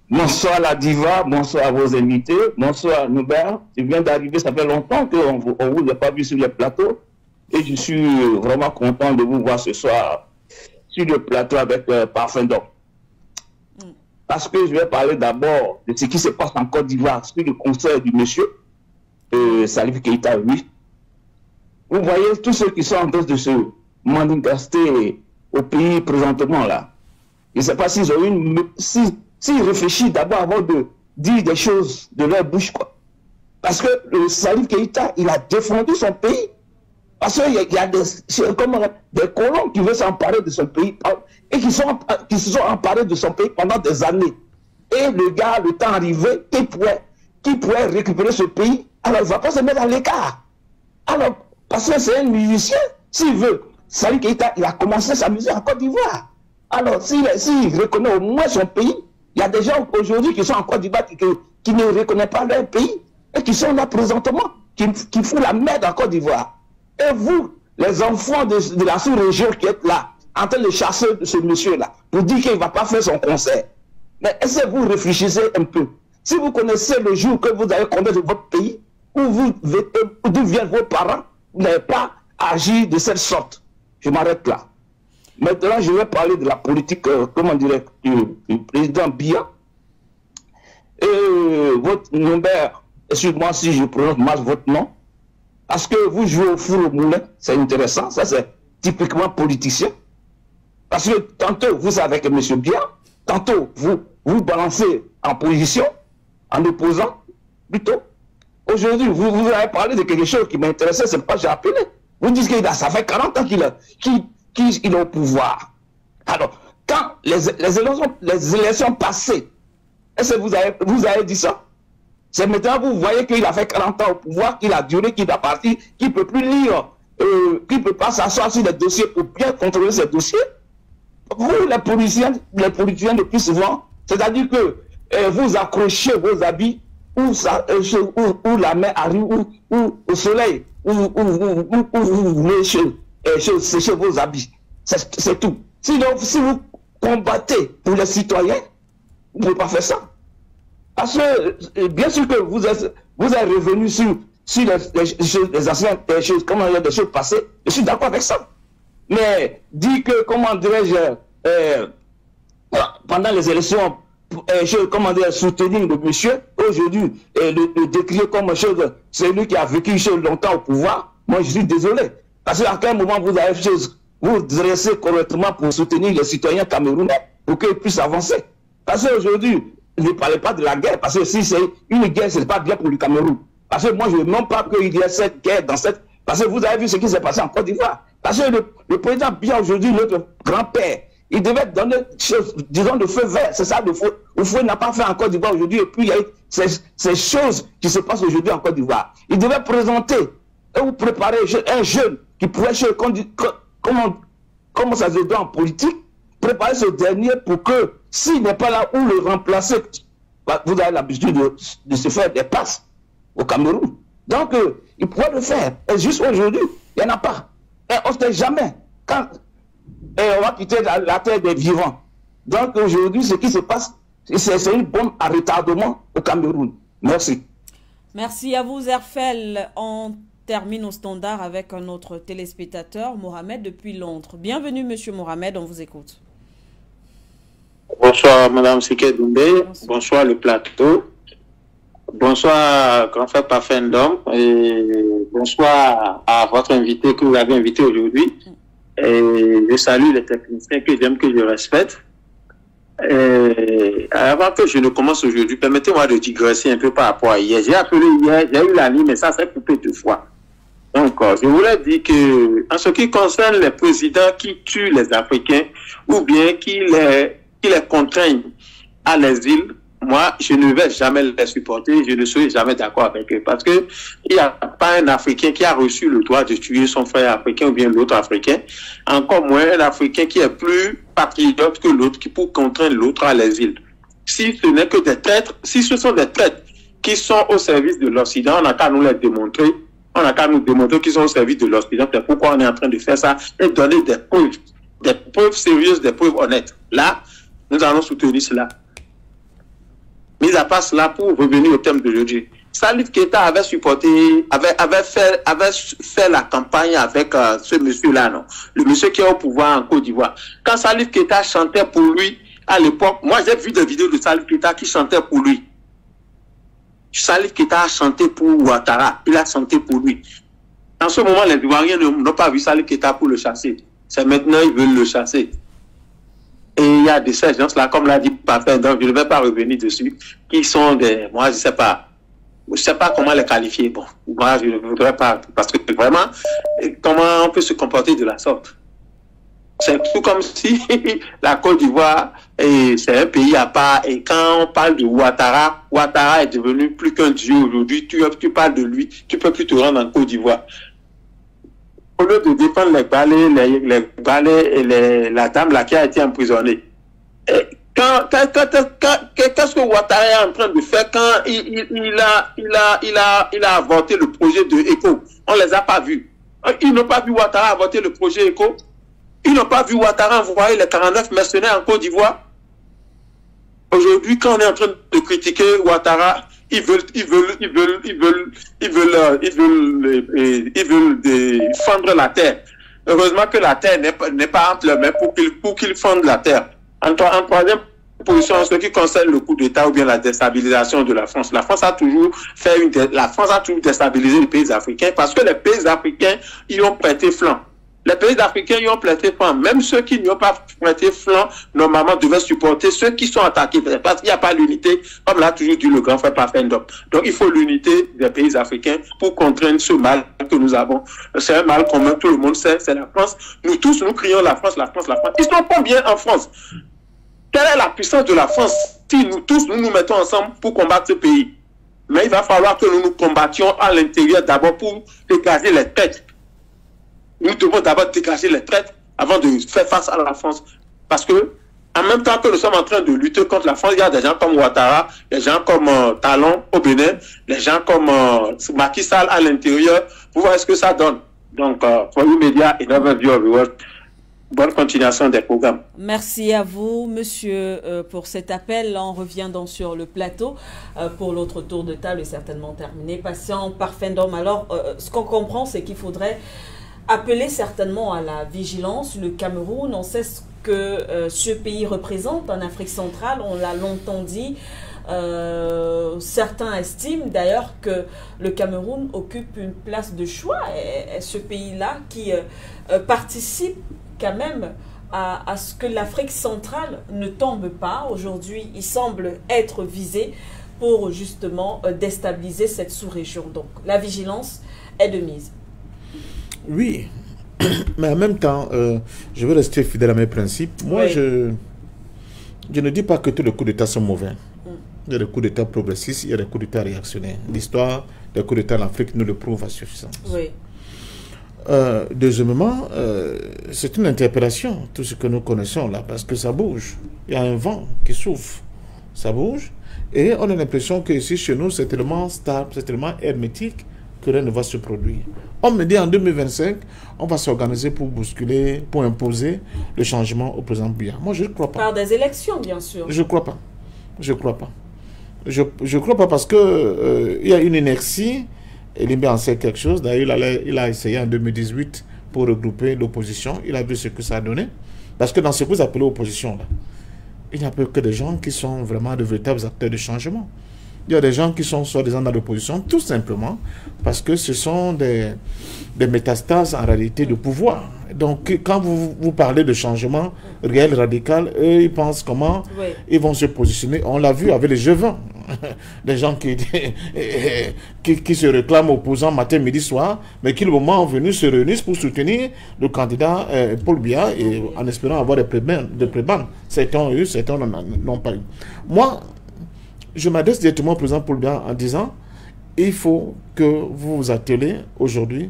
Bonsoir la diva, bonsoir à vos invités, bonsoir Noubert. Je viens d'arriver, ça fait longtemps qu'on ne vous a pas vu sur le plateau. Et je suis vraiment content de vous voir ce soir sur le plateau avec Parfum d'Or. Parce que je vais parler d'abord de ce qui se passe en Côte d'Ivoire sur le concert du monsieur Salif Keïta, oui. Vous voyez tous ceux qui sont en train de se manifester au pays présentement là. Je ne sais pas s'ils ont s'ils réfléchissent d'abord avant de dire des choses de leur bouche, quoi. Parce que le Salif Keïta, il a défendu son pays. Parce qu'il y a des colons qui veulent s'emparer de son pays et qui se sont emparés de son pays pendant des années. Et le gars, le temps arrivé, qui pourrait récupérer ce pays, alors il ne va pas se mettre à l'écart. Alors, parce que c'est un musicien, s'il veut, Salif Keïta, il a commencé sa musique en Côte d'Ivoire. Alors, s'il reconnaît au moins son pays, il y a des gens aujourd'hui qui sont en Côte d'Ivoire qui ne reconnaissent pas leur pays et qui sont là présentement, qui font la merde en Côte d'Ivoire. Et vous, les enfants de la sous-région qui êtes là, en train de chasser ce monsieur-là, pour dire qu'il ne va pas faire son concert. Mais est-ce que vous réfléchissez un peu? Si vous connaissez le jour que vous allez connaître votre pays, d'où viennent vos parents, vous n'avez pas agi de cette sorte. Je m'arrête là. Maintenant, je vais parler de la politique, comment dirais du président Biya. Votre Noubert, excusez-moi si je prononce mal votre nom, parce que vous jouez au four au moulin, c'est intéressant, ça c'est typiquement politicien. Parce que tantôt vous êtes avec M. Biya, tantôt vous balancez en position, en opposant, plutôt. Aujourd'hui, vous avez parlé de quelque chose qui m'intéressait, c'est pourquoi j'ai appelé. Vous dites que ça fait 40 ans qu'il est au pouvoir. Alors, quand les élections passées, est-ce que vous avez dit ça? C'est maintenant que vous voyez qu'il a fait 40 ans au pouvoir, qu'il a duré, qu'il a parti, qu'il ne peut plus lire, qu'il ne peut pas s'asseoir sur les dossiers pour bien contrôler ces dossiers. Vous, les politiciens le plus souvent, c'est-à-dire que vous accrochez vos habits où la mer arrive, ou au soleil, où vous voulez sécher vos habits. C'est tout. Sinon, si vous combattez pour les citoyens, vous ne pouvez pas faire ça. Parce que, bien sûr que vous êtes revenu sur les anciennes choses, comment dire, des choses passées, je suis d'accord avec ça. Mais dire que, comment dirais-je, pendant les élections, comment dire, soutenir le monsieur, aujourd'hui, le décrire comme chose, c'est lui qui a vécu longtemps au pouvoir, moi je suis désolé. Parce qu'à quel moment vous avez vous dressez correctement pour soutenir les citoyens camerounais pour qu'ils puissent avancer. Parce qu'aujourd'hui, ne parlez pas de la guerre, parce que si c'est une guerre, ce n'est pas bien pour le Cameroun. Parce que moi, je ne veux même pas qu'il y ait cette guerre dans cette... Parce que vous avez vu ce qui s'est passé en Côte d'Ivoire. Parce que le président Biya aujourd'hui, notre grand-père, il devait donner, disons, le feu vert. C'est ça, le feu n'a pas fait en Côte d'Ivoire aujourd'hui. Et puis, il y a eu ces choses qui se passent aujourd'hui en Côte d'Ivoire. Il devait présenter et vous préparer un jeune qui pourrait, comment ça se doit en politique, préparer ce dernier pour que, s'il n'est pas là, où le remplacer. Vous avez l'habitude de se faire des passes au Cameroun. Donc, il pourrait le faire. Et juste aujourd'hui, il n'y en a pas. Et on ne sait jamais quand on va quitter la terre des vivants. Donc, aujourd'hui, ce qui se passe, c'est une bombe à retardement au Cameroun. Merci. Merci à vous, Zerfel. On termine au standard avec un autre téléspectateur, Mohamed, depuis Londres. Bienvenue, monsieur Mohamed, on vous écoute. Bonsoir, Madame Sike Doumbé. Bonsoir, le plateau. Bonsoir, grand frère Parfendom. Et bonsoir à votre invité que vous avez invité aujourd'hui. Et je salue les techniciens que j'aime, que je respecte. Et avant que je ne commence aujourd'hui, permettez-moi de digresser un peu par rapport à hier. J'ai appelé hier, j'ai eu la ligne, mais ça s'est coupé 2 fois. Donc, je voulais dire que, en ce qui concerne les présidents qui tuent les Africains, ou bien qui les contraignent à l'exil, moi, je ne vais jamais les supporter, je ne serai jamais d'accord avec eux. Parce que il n'y a pas un Africain qui a reçu le droit de tuer son frère africain ou bien l'autre Africain. Encore moins un Africain qui est plus patriote que l'autre, qui peut contraindre l'autre à l'exil. Si ce n'est que des traîtres, si ce sont des traîtres qui sont au service de l'Occident, on n'a qu'à nous les démontrer. On n'a qu'à nous démontrer qu'ils sont au service de l'Occident. C'est pourquoi on est en train de faire ça et donner des preuves sérieuses, des preuves honnêtes. Là, nous allons soutenir cela. Mis à part cela, pour revenir au thème d'aujourd'hui, Salif Keita avait supporté, avait fait la campagne avec ce monsieur-là, non? Le monsieur qui est au pouvoir en Côte d'Ivoire. Quand Salif Keita chantait pour lui, à l'époque, moi j'ai vu des vidéos de Salif Keita qui chantait pour lui. Salif Keita a chanté pour Ouattara, il a chanté pour lui. En ce moment, les Ivoiriens n'ont pas vu Salif Keita pour le chasser. C'est maintenant ils veulent le chasser. Et il y a de ces gens-là, comme l'a dit Parfait, donc je ne vais pas revenir dessus, qui sont des... Moi, je ne sais pas comment les qualifier. Bon, moi, je ne voudrais pas, parce que vraiment, comment on peut se comporter de la sorte? C'est tout comme si la Côte d'Ivoire, c'est un pays à part, et quand on parle de Ouattara, Ouattara est devenu plus qu'un dieu aujourd'hui. Tu parles de lui, tu ne peux plus te rendre en Côte d'Ivoire. Au lieu de défendre les balais et la dame là qui a été emprisonnée. Qu'est-ce que Ouattara est en train de faire quand il a avorté le projet de ECO? On ne les a pas vus. Ils n'ont pas vu Ouattara avorter le projet ECO. Ils n'ont pas vu Ouattara envoyer les 49 mercenaires en Côte d'Ivoire. Aujourd'hui, quand on est en train de critiquer Ouattara, ils veulent fendre la terre. Heureusement que la terre n'est pas entre leurs mains pour qu'ils fendent la terre. En troisième position, en ce qui concerne le coup d'État ou bien la déstabilisation de la France. La France a toujours déstabilisé les pays africains parce que les pays africains y ont prêté flanc. Les pays africains y ont prêté flanc. Même ceux qui n'y ont pas prêté flanc, normalement, devaient supporter ceux qui sont attaqués. Parce qu'il n'y a pas l'unité, comme l'a toujours dit le grand frère Parfendom. Donc, il faut l'unité des pays africains pour contraindre ce mal que nous avons. C'est un mal commun, tout le monde sait, c'est la France. Nous tous, nous crions la France, la France, la France. Ils sont combien en France? Quelle est la puissance de la France si nous tous, nous mettons ensemble pour combattre ce pays? Mais il va falloir que nous nous combattions à l'intérieur d'abord pour dégager les têtes. Nous devons d'abord dégager les traites avant de faire face à la France. Parce que, en même temps que nous sommes en train de lutter contre la France, il y a des gens comme Ouattara, des gens comme Talon au Bénin, des gens comme Macky Sall à l'intérieur. Vous voyez ce que ça donne. Donc, pour les médias et notre viewers, bonne continuation des programmes. Merci à vous, monsieur, pour cet appel. On revient donc sur le plateau pour l'autre tour de table est certainement terminé. Patient, Parfendom. Alors, ce qu'on comprend, c'est qu'il faudrait appeler certainement à la vigilance. Le Cameroun, on sait ce que ce pays représente en Afrique centrale, on l'a longtemps dit. Certains estiment d'ailleurs que le Cameroun occupe une place de choix et ce pays-là qui participe quand même à ce que l'Afrique centrale ne tombe pas. Aujourd'hui, il semble être visé pour justement déstabiliser cette sous-région. Donc, la vigilance est de mise. Oui, mais en même temps, je veux rester fidèle à mes principes. Moi, Oui. je ne dis pas que tous les coups d'État sont mauvais. Il y a des coups d'État progressistes, il y a des coups d'État réactionnaires. L'histoire des coups d'État en Afrique nous le prouve à suffisance. Oui. Deuxièmement, c'est une interpellation, tout ce que nous connaissons là, parce que ça bouge. Il y a un vent qui souffle, ça bouge, et on a l'impression que ici, chez nous, c'est tellement stable, c'est tellement hermétique que rien ne va se produire. On me dit en 2025, on va s'organiser pour bousculer, pour imposer le changement au président Biya. Moi, je ne crois pas. Par des élections, bien sûr. Je ne crois pas. Je ne crois pas. Je crois pas parce que il y a une inertie. Et Limbe en sait quelque chose. D'ailleurs, il a essayé en 2018 pour regrouper l'opposition. Il a vu ce que ça a donné. Parce que dans ce que vous appelez opposition, là, il n'y a que des gens qui sont vraiment de véritables acteurs de changement. Il y a des gens qui sont soi-disant dans l'opposition, tout simplement parce que ce sont des métastases en réalité de pouvoir. Donc, quand vous parlez de changement réel, radical, eux, ils pensent comment ils vont se positionner. On l'a vu avec les Jeux 20. Des gens qui se réclament opposants matin, midi, soir, mais qui, le moment venu, se réunissent pour soutenir le candidat Paul Biya et en espérant avoir des prébandes. Certains ont eu, certains n'ont pas eu. Moi, je m'adresse directement au président Paul Biya en disant il faut que vous vous attelez aujourd'hui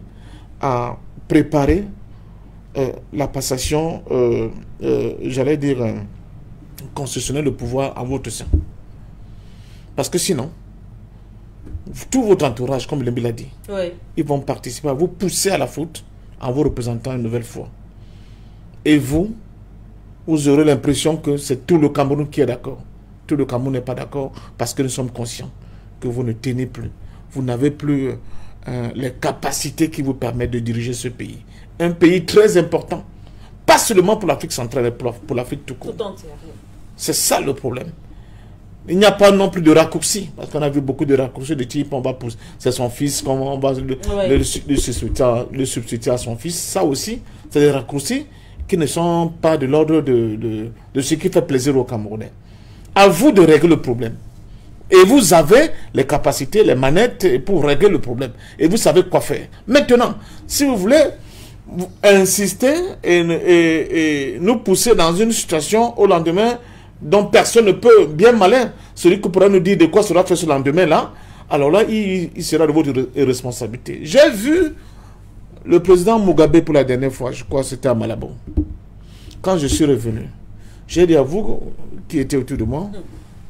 à préparer la passation, j'allais dire, constitutionnelle de pouvoir à votre sein. Parce que sinon, tout votre entourage, comme Limbe l'a dit, ils vont participer à vous pousser à la faute en vous représentant une nouvelle fois. Et vous aurez l'impression que c'est tout le Cameroun qui est d'accord. Tout le Cameroun n'est pas d'accord parce que nous sommes conscients que vous ne tenez plus. Vous n'avez plus les capacités qui vous permettent de diriger ce pays. Un pays très important, pas seulement pour l'Afrique centrale, mais pour l'Afrique tout court. C'est ça le problème. Il n'y a pas non plus de raccourci, parce qu'on a vu beaucoup de raccourcis de type on va pousser, c'est son fils, comment on va le substituer à son fils. Ça aussi, c'est des raccourcis qui ne sont pas de l'ordre de ce qui fait plaisir aux Camerounais. À vous de régler le problème. Et vous avez les capacités, les manettes pour régler le problème. Et vous savez quoi faire. Maintenant, si vous voulez insister et nous pousser dans une situation au lendemain dont personne ne peut, bien malin, celui qui pourra nous dire de quoi sera fait ce lendemain-là, alors là, il sera de votre responsabilité. J'ai vu le président Mugabe pour la dernière fois, je crois que c'était à Malabo. Quand je suis revenu, j'ai dit à vous qui étiez autour de moi,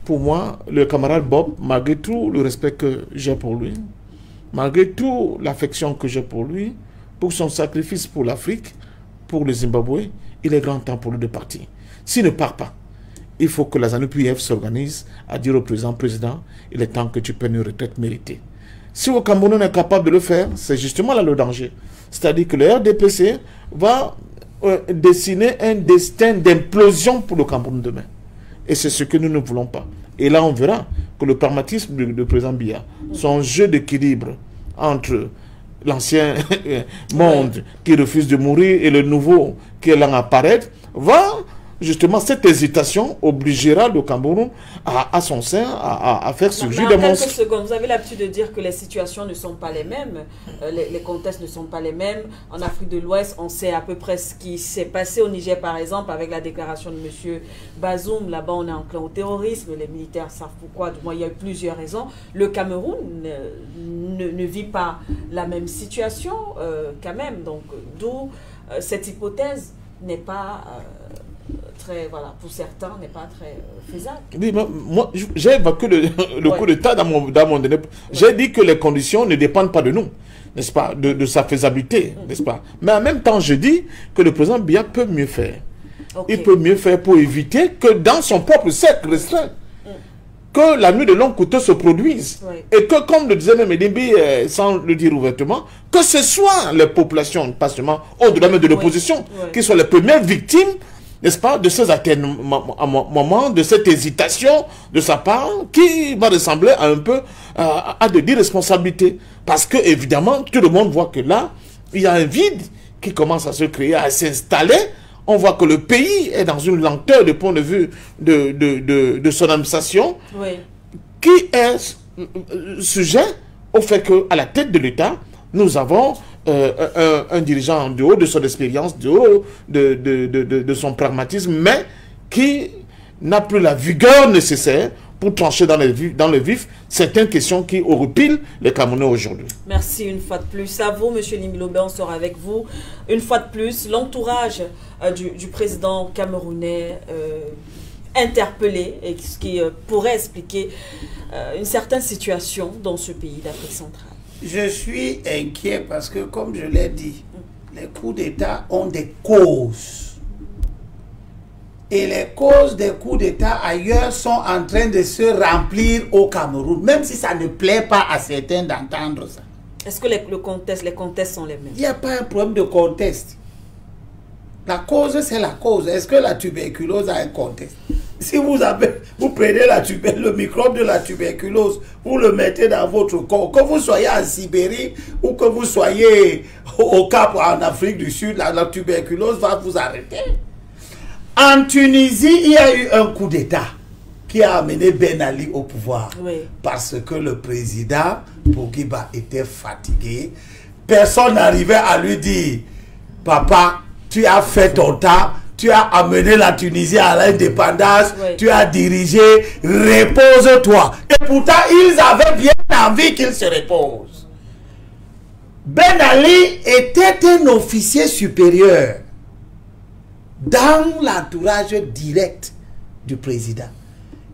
pour moi, le camarade Bob, malgré tout le respect que j'ai pour lui, malgré tout l'affection que j'ai pour lui, pour son sacrifice pour l'Afrique, pour le Zimbabwe, il est grand temps pour lui de partir. S'il ne part pas, il faut que la ZANU-PF s'organise à dire au président, il est temps que tu prennes une retraite méritée. Si le Cameroun est capable de le faire, c'est justement là le danger. C'est-à-dire que le RDPC va dessiner un destin d'implosion pour le Cameroun demain. Et c'est ce que nous ne voulons pas. Et là, on verra que le pragmatisme du président Biya, son jeu d'équilibre entre l'ancien monde qui refuse de mourir et le nouveau qui est là à apparaître, va justement, cette hésitation obligera le Cameroun à son sein à faire surgir des monstres. Quelques secondes, vous avez l'habitude de dire que les situations ne sont pas les mêmes, les contextes ne sont pas les mêmes. En Afrique de l'Ouest, on sait à peu près ce qui s'est passé au Niger, par exemple, avec la déclaration de M. Bazoum. Là-bas, on est enclin au terrorisme, les militaires savent pourquoi, du moins, il y a eu plusieurs raisons. Le Cameroun ne vit pas la même situation quand même, donc d'où cette hypothèse n'est pas... très, voilà, pour certains, n'est pas très faisable. Oui, moi, j'ai évacué le coup d'État dans mon donné. J'ai dit que les conditions ne dépendent pas de nous, n'est-ce pas, de sa faisabilité, n'est-ce pas. Mais en même temps, je dis que le président Biya peut mieux faire. Il peut mieux faire pour éviter que dans son propre cercle restreint, que la nuit de longue couteau se produise. Et que, comme le disait même Edimbi, sans le dire ouvertement, que ce soit les populations, pas seulement au-delà de l'opposition, qui sont les premières victimes, n'est-ce pas, de ces moments, de cette hésitation de sa part, qui va ressembler un peu à de l'irresponsabilité. Parce que, évidemment, tout le monde voit que là, il y a un vide qui commence à se créer, à s'installer on voit que le pays est dans une lenteur du point de vue de son administration, qui est sujet au fait qu'à la tête de l'État, nous avons un dirigeant en dehors de son expérience, de haut de son pragmatisme, mais qui n'a plus la vigueur nécessaire pour trancher dans le vif certaines questions qui horripilent les Camerounais aujourd'hui. Merci une fois de plus à vous, M. Limi Lobé, on sera avec vous. Une fois de plus, l'entourage du président camerounais interpellé, et ce qui pourrait expliquer une certaine situation dans ce pays d'Afrique centrale. Je suis inquiet parce que, comme je l'ai dit, les coups d'État ont des causes. Et les causes des coups d'État ailleurs sont en train de se remplir au Cameroun, même si ça ne plaît pas à certains d'entendre ça. Est-ce que les contextes sont les mêmes? Il n'y a pas un problème de contexte. La cause, c'est la cause. Est-ce que la tuberculose a un contexte? Si vous prenez le microbe de la tuberculose, vous le mettez dans votre corps, que vous soyez en Sibérie ou que vous soyez au Cap en Afrique du Sud, la tuberculose va vous arrêter. En Tunisie, il y a eu un coup d'État qui a amené Ben Ali au pouvoir. Parce que le président Bourguiba était fatigué. Personne n'arrivait à lui dire, papa, tu as fait ton temps, tu as amené la Tunisie à l'indépendance, tu as dirigé, repose-toi. Et pourtant, ils avaient bien envie qu'il se repose. Ben Ali était un officier supérieur dans l'entourage direct du président.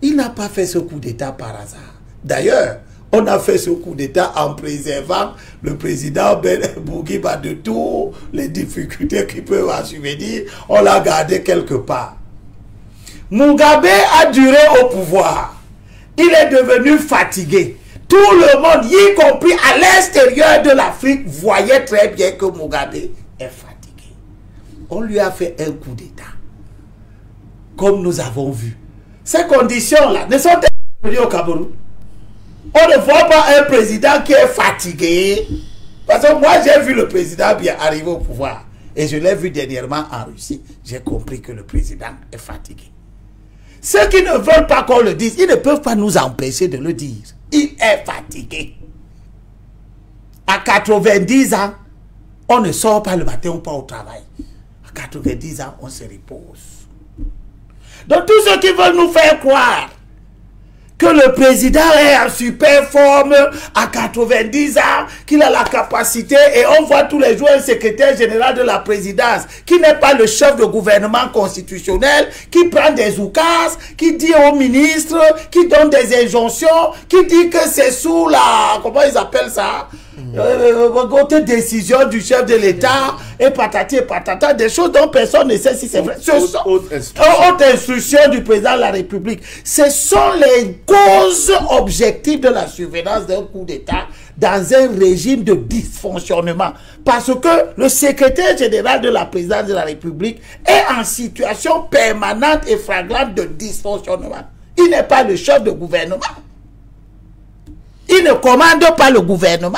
Il n'a pas fait ce coup d'État par hasard. D'ailleurs, on a fait ce coup d'État en préservant le président Bourguiba de toutes les difficultés qui peuvent en survenir. On l'a gardé quelque part. Mugabe a duré au pouvoir. Il est devenu fatigué. Tout le monde, y compris à l'extérieur de l'Afrique, voyait très bien que Mugabe est fatigué. On lui a fait un coup d'État. Comme nous avons vu. Ces conditions-là ne sont-elles pas au Cameroun? On ne voit pas un président qui est fatigué. Parce que moi, j'ai vu le président bien arriver au pouvoir. Et je l'ai vu dernièrement en Russie. J'ai compris que le président est fatigué. Ceux qui ne veulent pas qu'on le dise, ils ne peuvent pas nous empêcher de le dire. Il est fatigué. À 90 ans, on ne sort pas le matin ou pas au travail. À 90 ans, on se repose. Donc tous ceux qui veulent nous faire croire que le président est en super forme à 90 ans, qu'il a la capacité, et on voit tous les jours un secrétaire général de la présidence qui n'est pas le chef de gouvernement constitutionnel, qui prend des oukas, qui dit aux ministres, qui donne des injonctions, qui dit que c'est sous la... comment ils appellent ça? Haute décision du chef de l'État, et patati et patata, des choses dont personne ne sait si c'est vrai. Haute instruction du président de la République. Ce sont les causes objectives de la survenance d'un coup d'État dans un régime de dysfonctionnement. Parce que le secrétaire général de la présidence de la République est en situation permanente et flagrante de dysfonctionnement. Il n'est pas le chef de gouvernement. Il ne commande pas le gouvernement.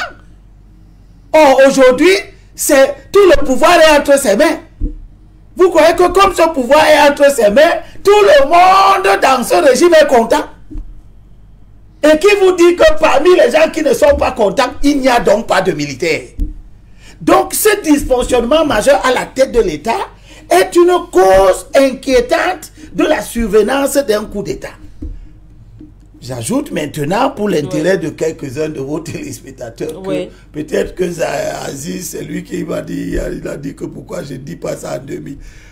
Or, aujourd'hui, tout le pouvoir est entre ses mains. Vous croyez que comme ce pouvoir est entre ses mains, tout le monde dans ce régime est content? Et qui vous dit que parmi les gens qui ne sont pas contents, il n'y a donc pas de militaires? Donc, ce dysfonctionnement majeur à la tête de l'État est une cause inquiétante de la survenance d'un coup d'État. J'ajoute maintenant, pour l'intérêt de quelques-uns de vos téléspectateurs, que peut-être que Aziz, c'est lui qui m'a dit, il a dit que pourquoi je ne dis pas ça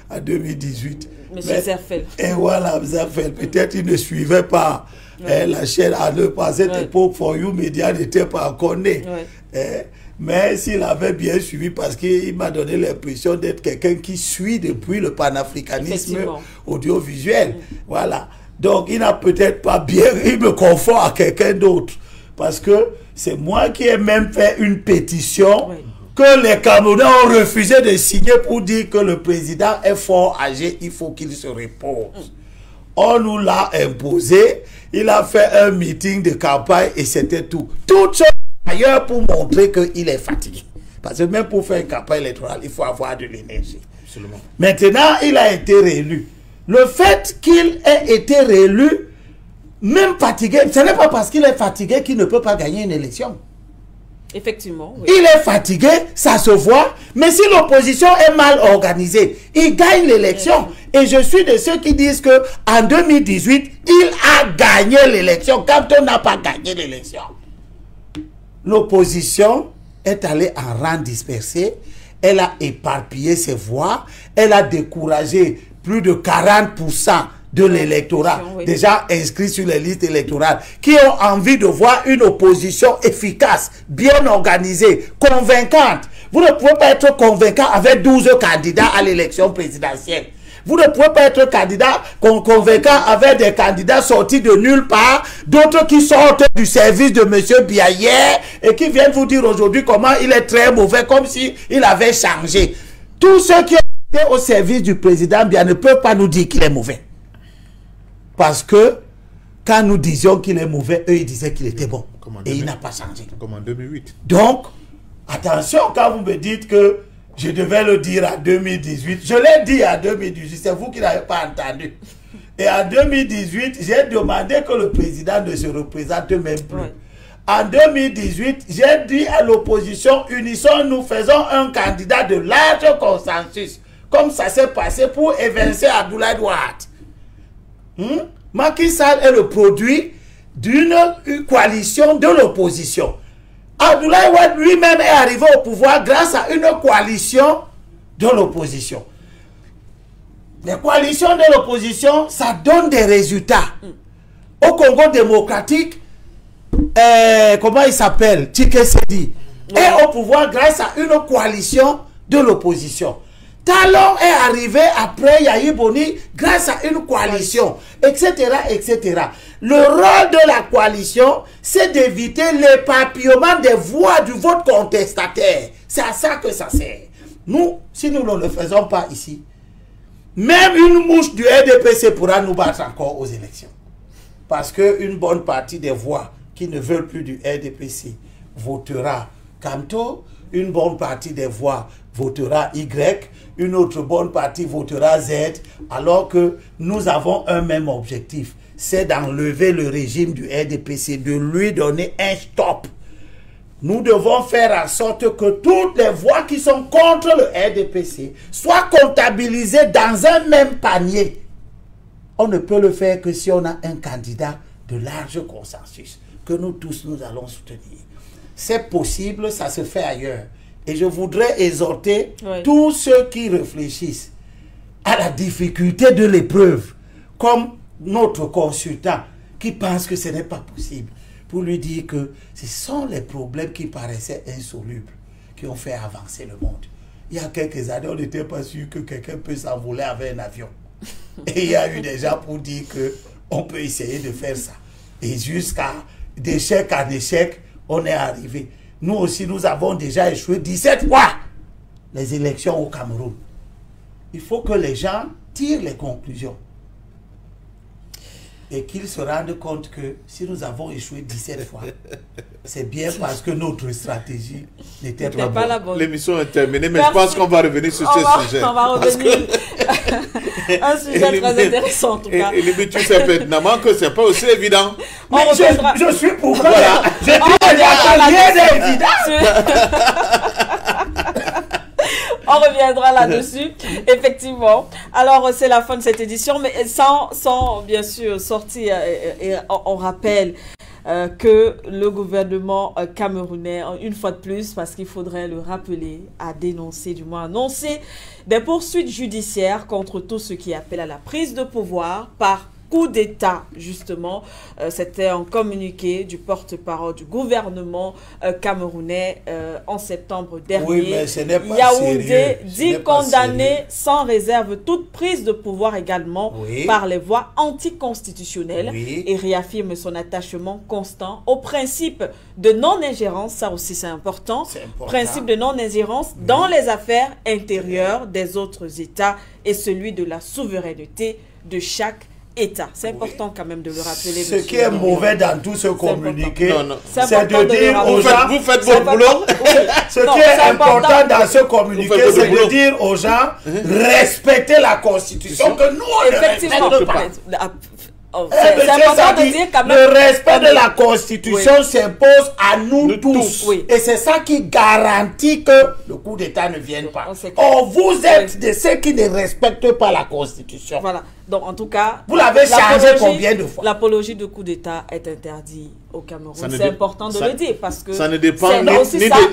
en 2018. Monsieur Zerfel. Et voilà, Zerfel, peut-être il ne suivait pas la chaîne à ne pas. Cette époque, For You Media n'était pas encore né. Mais s'il avait bien suivi, parce qu'il m'a donné l'impression d'être quelqu'un qui suit depuis le panafricanisme audiovisuel. Voilà. Donc, il n'a peut-être pas bien, il me confond à quelqu'un d'autre. Parce que c'est moi qui ai même fait une pétition que les Camerounais ont refusé de signer pour dire que le président est fort âgé, il faut qu'il se repose. On nous l'a imposé, il a fait un meeting de campagne et c'était tout. Tout ça ailleurs pour montrer qu'il est fatigué. Parce que même pour faire une campagne électorale, il faut avoir de l'énergie. Absolument. Maintenant, il a été réélu. Le fait qu'il ait été réélu, même fatigué, ce n'est pas parce qu'il est fatigué qu'il ne peut pas gagner une élection. Effectivement. Oui. Il est fatigué, ça se voit, mais si l'opposition est mal organisée, il gagne l'élection. Et je suis de ceux qui disent que en 2018, il a gagné l'élection quand on n'a pas gagné l'élection. L'opposition est allée en rang dispersé, elle a éparpillé ses voix, elle a découragé plus de 40% de l'électorat, oui, déjà inscrit sur les listes électorales, qui ont envie de voir une opposition efficace, bien organisée, convaincante. Vous ne pouvez pas être convaincant avec 12 candidats à l'élection présidentielle. Vous ne pouvez pas être convaincant avec des candidats sortis de nulle part, d'autres qui sortent du service de M. Biaye et qui viennent vous dire aujourd'hui comment il est très mauvais, comme s'il avait changé. Tous ceux qui ont été au service du président Biaye ne peuvent pas nous dire qu'il est mauvais. Parce que quand nous disions qu'il est mauvais, eux ils disaient qu'il était bon. Et il n'a pas changé. Comme en 2008. Donc, attention quand vous me dites que je devais le dire en 2018. Je l'ai dit en 2018, c'est vous qui n'avez pas entendu. Et en 2018, j'ai demandé que le président ne se représente même plus. Ouais. En 2018, j'ai dit à l'opposition, unissons, nous faisons un candidat de large consensus. Comme ça s'est passé pour évincer Abdoulaye Wade. Macky Sall est le produit d'une coalition de l'opposition. Abdoulaye Wade lui-même est arrivé au pouvoir grâce à une coalition de l'opposition. Les coalitions de l'opposition, ça donne des résultats. Au Congo démocratique, comment il s'appelle, Tshisekedi, est au pouvoir grâce à une coalition de l'opposition. Talon est arrivé après Yahi Boni grâce à une coalition, etc., etc. Le rôle de la coalition, c'est d'éviter l'éparpillement des voix du vote contestataire. C'est à ça que ça sert. Nous, si nous ne le faisons pas ici, même une mouche du RDPC pourra nous battre encore aux élections. Parce qu'une bonne partie des voix qui ne veulent plus du RDPC votera Kamto, une bonne partie des voix votera Y, une autre bonne partie votera Z, alors que nous avons un même objectif, c'est d'enlever le régime du RDPC, de lui donner un stop. Nous devons faire en sorte que toutes les voix qui sont contre le RDPC soient comptabilisées dans un même panier. On ne peut le faire que si on a un candidat de large consensus, que nous tous nous allons soutenir. C'est possible, ça se fait ailleurs. Et je voudrais exhorter tous ceux qui réfléchissent à la difficulté de l'épreuve, comme notre consultant qui pense que ce n'est pas possible, pour lui dire que ce sont les problèmes qui paraissaient insolubles qui ont fait avancer le monde. Il y a quelques années, on n'était pas sûr que quelqu'un peut s'envoler avec un avion. Et il y a eu des gens pour dire qu'on peut essayer de faire ça. Et jusqu'à d'échec en échec, on est arrivé. Nous aussi, nous avons déjà échoué 17 fois les élections au Cameroun. Il faut que les gens tirent les conclusions. Et qu'ils se rendent compte que si nous avons échoué 17 fois, c'est bien parce que notre stratégie n'était pas la bonne. L'émission est terminée, mais je pense qu'on va revenir sur ce sujet. On va revenir. Un sujet très intéressant en tout cas. Et tu sais pertinemment que c'est pas aussi évident. Mais je suis pour voilà. Je dis on reviendra là-dessus, effectivement. Alors, c'est la fin de cette édition, mais sans bien sûr sortir, et on rappelle que le gouvernement camerounais, une fois de plus, parce qu'il faudrait le rappeler, a dénoncé, du moins annoncé, des poursuites judiciaires contre tous ceux qui appellent à la prise de pouvoir par coup d'État, justement. C'était un communiqué du porte-parole du gouvernement camerounais en septembre dernier. Oui, mais ce n'est pas Yaoundé dit condamner sans réserve toute prise de pouvoir également par les voies anticonstitutionnelles et réaffirme son attachement constant au principe de non-ingérence, ça aussi c'est important, principe de non-ingérence dans les affaires intérieures des autres États et celui de la souveraineté de chaque État. C'est important quand même de le rappeler. Ce qui est mauvais dans tout ce communiqué, c'est important de dire aux gens... Vous faites votre boulot. Ce qui est important dans ce communiqué, c'est de dire aux gens, respectez la Constitution, que nous, on ne respecte pas. C'est important de dire quand même... Le respect de la Constitution s'impose à nous tous. Oui. Et c'est ça qui garantit que le coup d'État ne vienne pas. Or, vous êtes de ceux qui ne respectent pas la Constitution. Voilà. Donc, en tout cas... Vous l'avez changé combien de fois? L'apologie de coup d'État est interdite au Cameroun. C'est important de le dire parce que... Ça ne dépend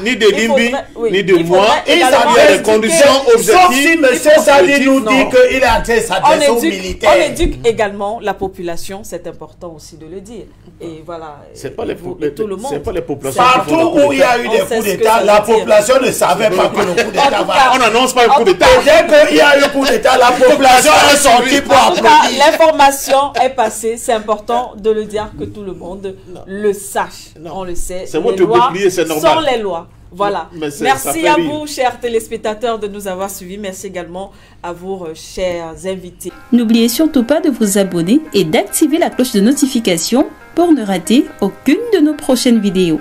ni de Limbi, ni de moi. Et ça a des conditions objectives. Sauf si M. Sadi nous dit qu'il est en train de s'adresser aux militaires. On éduque également la population, c'est important aussi de le dire. Et voilà. C'est pas les populations. Partout où il y a eu des coups d'État, la population ne savait pas que le coup d'État va... On n'annonce pas le coup d'État. Dès qu'il y a eu le coup d'État, la population est sortie pour applaudir. L'information est passée, c'est important de le dire, que tout le monde le sache. On le sait. C'est votre bouclier, c'est normal. Sont les lois. Voilà. Merci à vous, chers téléspectateurs, de nous avoir suivis. Merci également à vos chers invités. N'oubliez surtout pas de vous abonner et d'activer la cloche de notification pour ne rater aucune de nos prochaines vidéos.